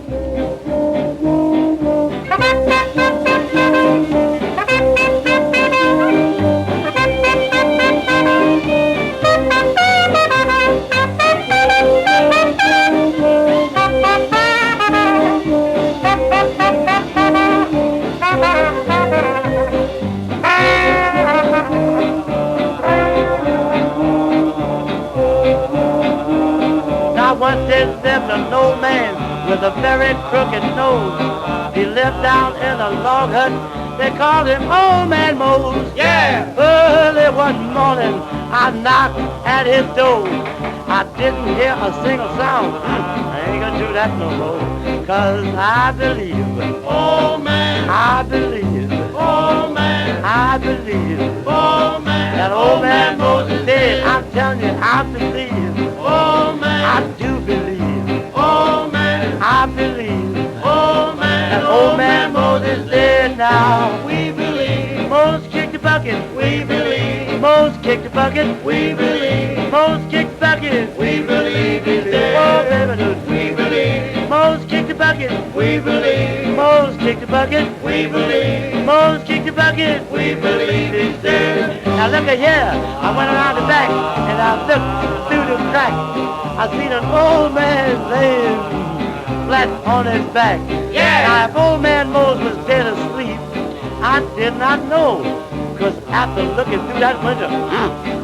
Once there lived an old man with a very crooked nose. He lived down in a log hut. They called him Old Man Mose. Yeah! Early one morning, I knocked at his door. I didn't hear a single sound. I ain't gonna do that no more. 'Cause I believe. Oh man! I believe. Oh man! I believe. Oh man! That Old Man Mose is dead. I'm telling you, I believe. Oh man! I do believe. Oh man! I believe. Oh man! That Old Man Mose is dead now. We believe. Mose kicked the bucket. We believe. Mose kicked the bucket. We believe. Mose kicked the bucket. We believe he's dead. Oh baby, we believe. Mose kicked the bucket. We believe. Mose kicked the bucket. We believe. Mose kicked the bucket. We believe he's dead. Now look at here. I went around the back and I looked through the crack. I seen an old man laying flat on his back. Yeah. Now if Old Man Mose was dead asleep, I did not know. 'Cause after looking through that window,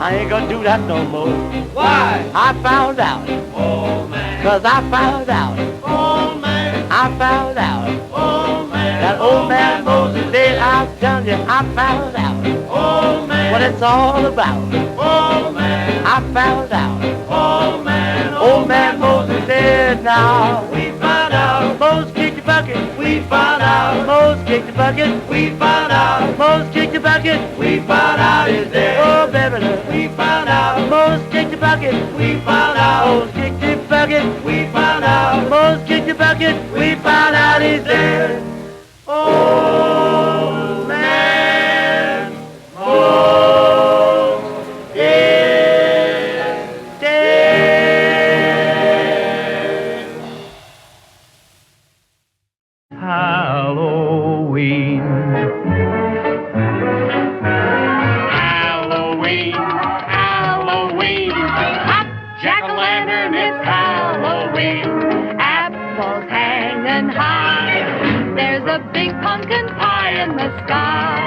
I ain't gonna do that no more. Why? I found out. Oh man. 'Cause I found out. Oh man. I found out. Oh man. That Old Man Mose is dead. I'm telling you, I found out. Oh man. What it's all about. Oh man. I found out. Oh man. Old Man Mose is dead now. We found out. Mose kicked the bucket. We found out. Most kicked the bucket. We found out. Most kicked the bucket. We found out he's dead. Oh, baby, we found out. Most kicked the bucket. We found out. Most kicked the bucket. We found out. Most kicked the bucket. We found out he's dead. Oh, man. Most is dead. Halloween. Halloween, Halloween. Hot jack-o'-lantern, it's Halloween. Apples hanging high. There's a big pumpkin pie in the sky.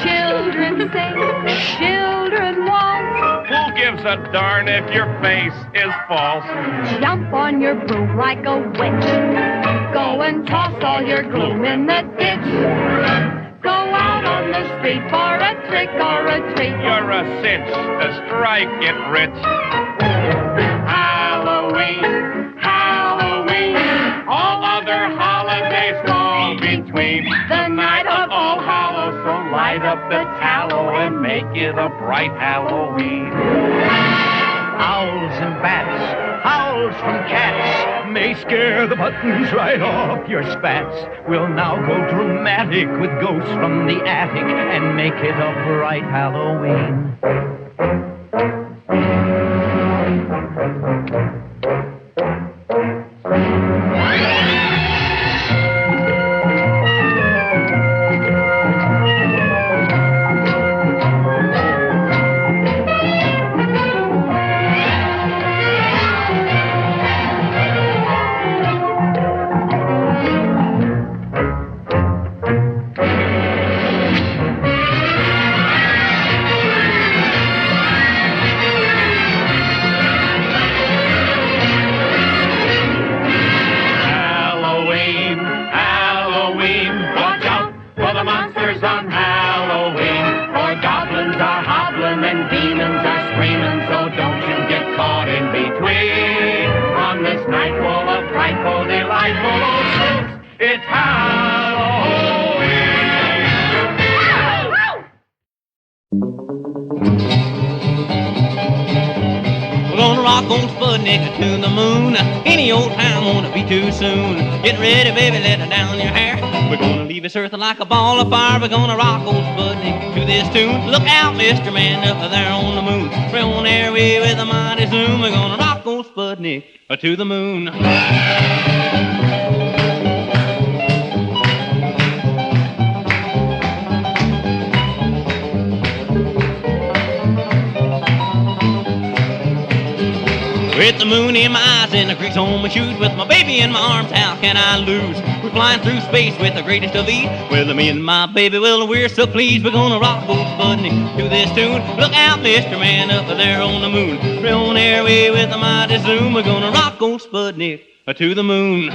Children sing, children waltz. Who gives a darn if your face is false? Jump on your broom like a witch. Go and toss all your gloom in the ditch. Go out on the street for a trick or a treat. You're a cinch to strike it rich. Halloween, Halloween. All other holidays fall between. The night of All Hallows, So light up the tallow and make it a bright Halloween. Owls and bats, howls from cats may scare the buttons right off your spats. We'll now go dramatic with ghosts from the attic and make it a bright Halloween. Halloween, Halloween. Watch out for the monsters on Halloween. For goblins are hobbling and demons are screaming. So don't you get caught in between. On this night full of frightful, delightful old tricks, it's Halloween. We're gonna rock on Sputnik to the moon. Any old time won't be too soon. Get ready, baby, let it down your hair. We're gonna leave this earth like a ball of fire. We're gonna rock old Sputnik to this tune. Look out, Mr. Man, up there on the moon. We're on airway with a mighty zoom. We're gonna rock old Sputnik to the moon. With the moon in my eyes and the creeks on my shoes, with my baby in my arms, how can I lose? We're flying through space with the greatest of ease. With me and my baby, well, we're so pleased. We're gonna rock old Sputnik to this tune. Look out, Mr. Man, up there on the moon. We're on airway with a mighty zoom. We're gonna rock old Sputnik to the moon.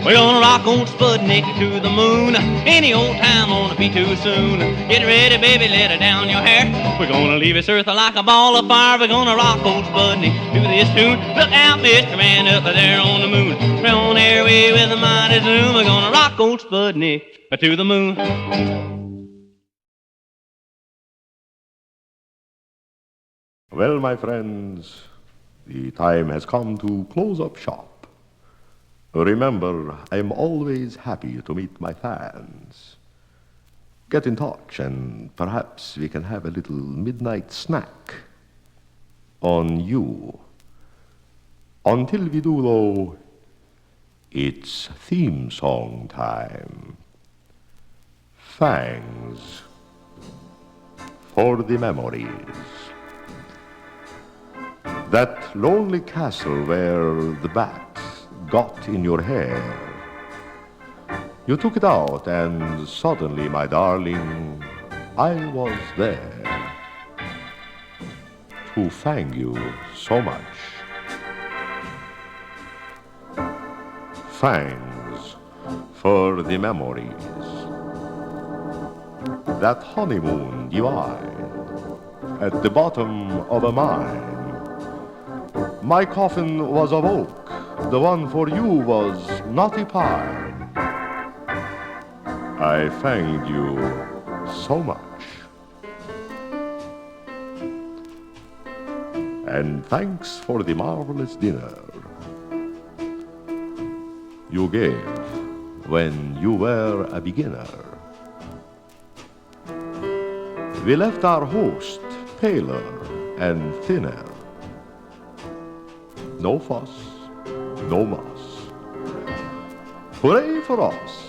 We're gonna rock old Sputnik to the moon. Any old time won't be too soon. Get ready, baby, let it down your hair. We're gonna leave this earth like a ball of fire. We're gonna rock old Sputnik to this tune. Look out, Mr. Man, up there on the moon. We're on airway with a mighty zoom. We're gonna rock old Sputnik to the moon. Well, my friends, the time has come to close up shop. Remember, I'm always happy to meet my fans. Get in touch and perhaps we can have a little midnight snack on you. Until we do, though, it's theme song time. Thanks for the memories. That lonely castle where the bats got in your hair. You took it out and suddenly, my darling, I was there to thank you so much. Thanks for the memories. that honeymoon divine at the bottom of a mine. My coffin was of oak, the one for you was knotty pine. I thanked you so much. And thanks for the marvelous dinner you gave when you were a beginner. We left our host paler and thinner. No fuss, no muss. Hooray for us.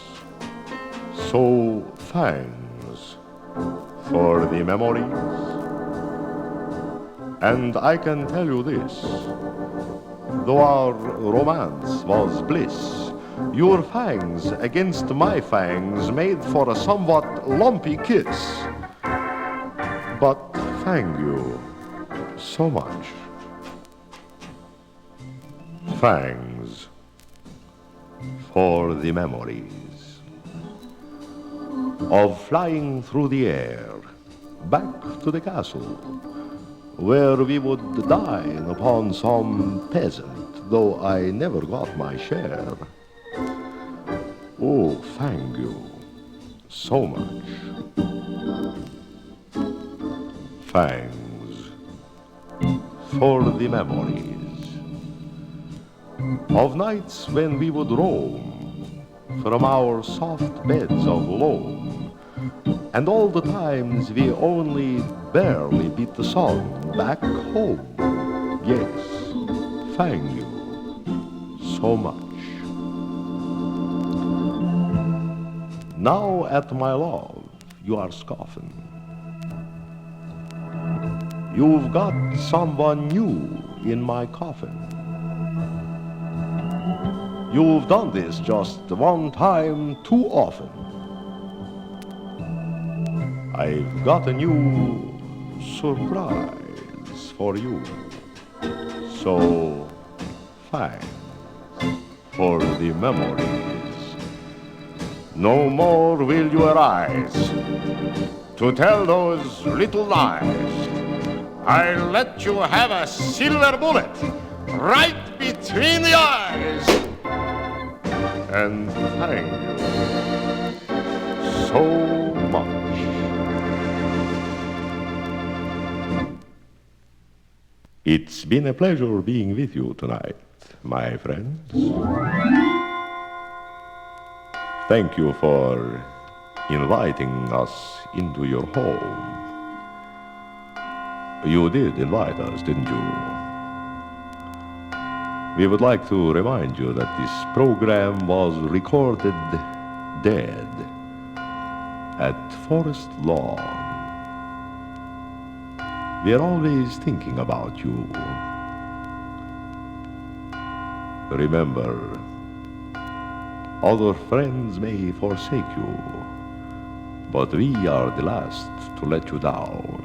So thanks for the memories. And I can tell you this, though our romance was bliss, your fangs against my fangs made for a somewhat lumpy kiss. But thank you so much. Thanks for the memories of flying through the air back to the castle, where we would dine upon some peasant, though I never got my share. Oh, thank you so much. Thanks for the memories of nights when we would roam from our soft beds of loam, and all the times we only barely beat the sun back home. Yes, thank you so much. Now at my love you are scoffing. You've got someone new in my coffin. You've done this just one time too often. I've got a new surprise for you. So thanks for the memories. No more will you arise to tell those little lies. I'll let you have a silver bullet right between the eyes. And thank you so much. It's been a pleasure being with you tonight, my friends. Thank you for inviting us into your home. You did invite us, didn't you? We would like to remind you that this program was recorded dead at Forest Lawn. We are always thinking about you. Remember, other friends may forsake you, but we are the last to let you down.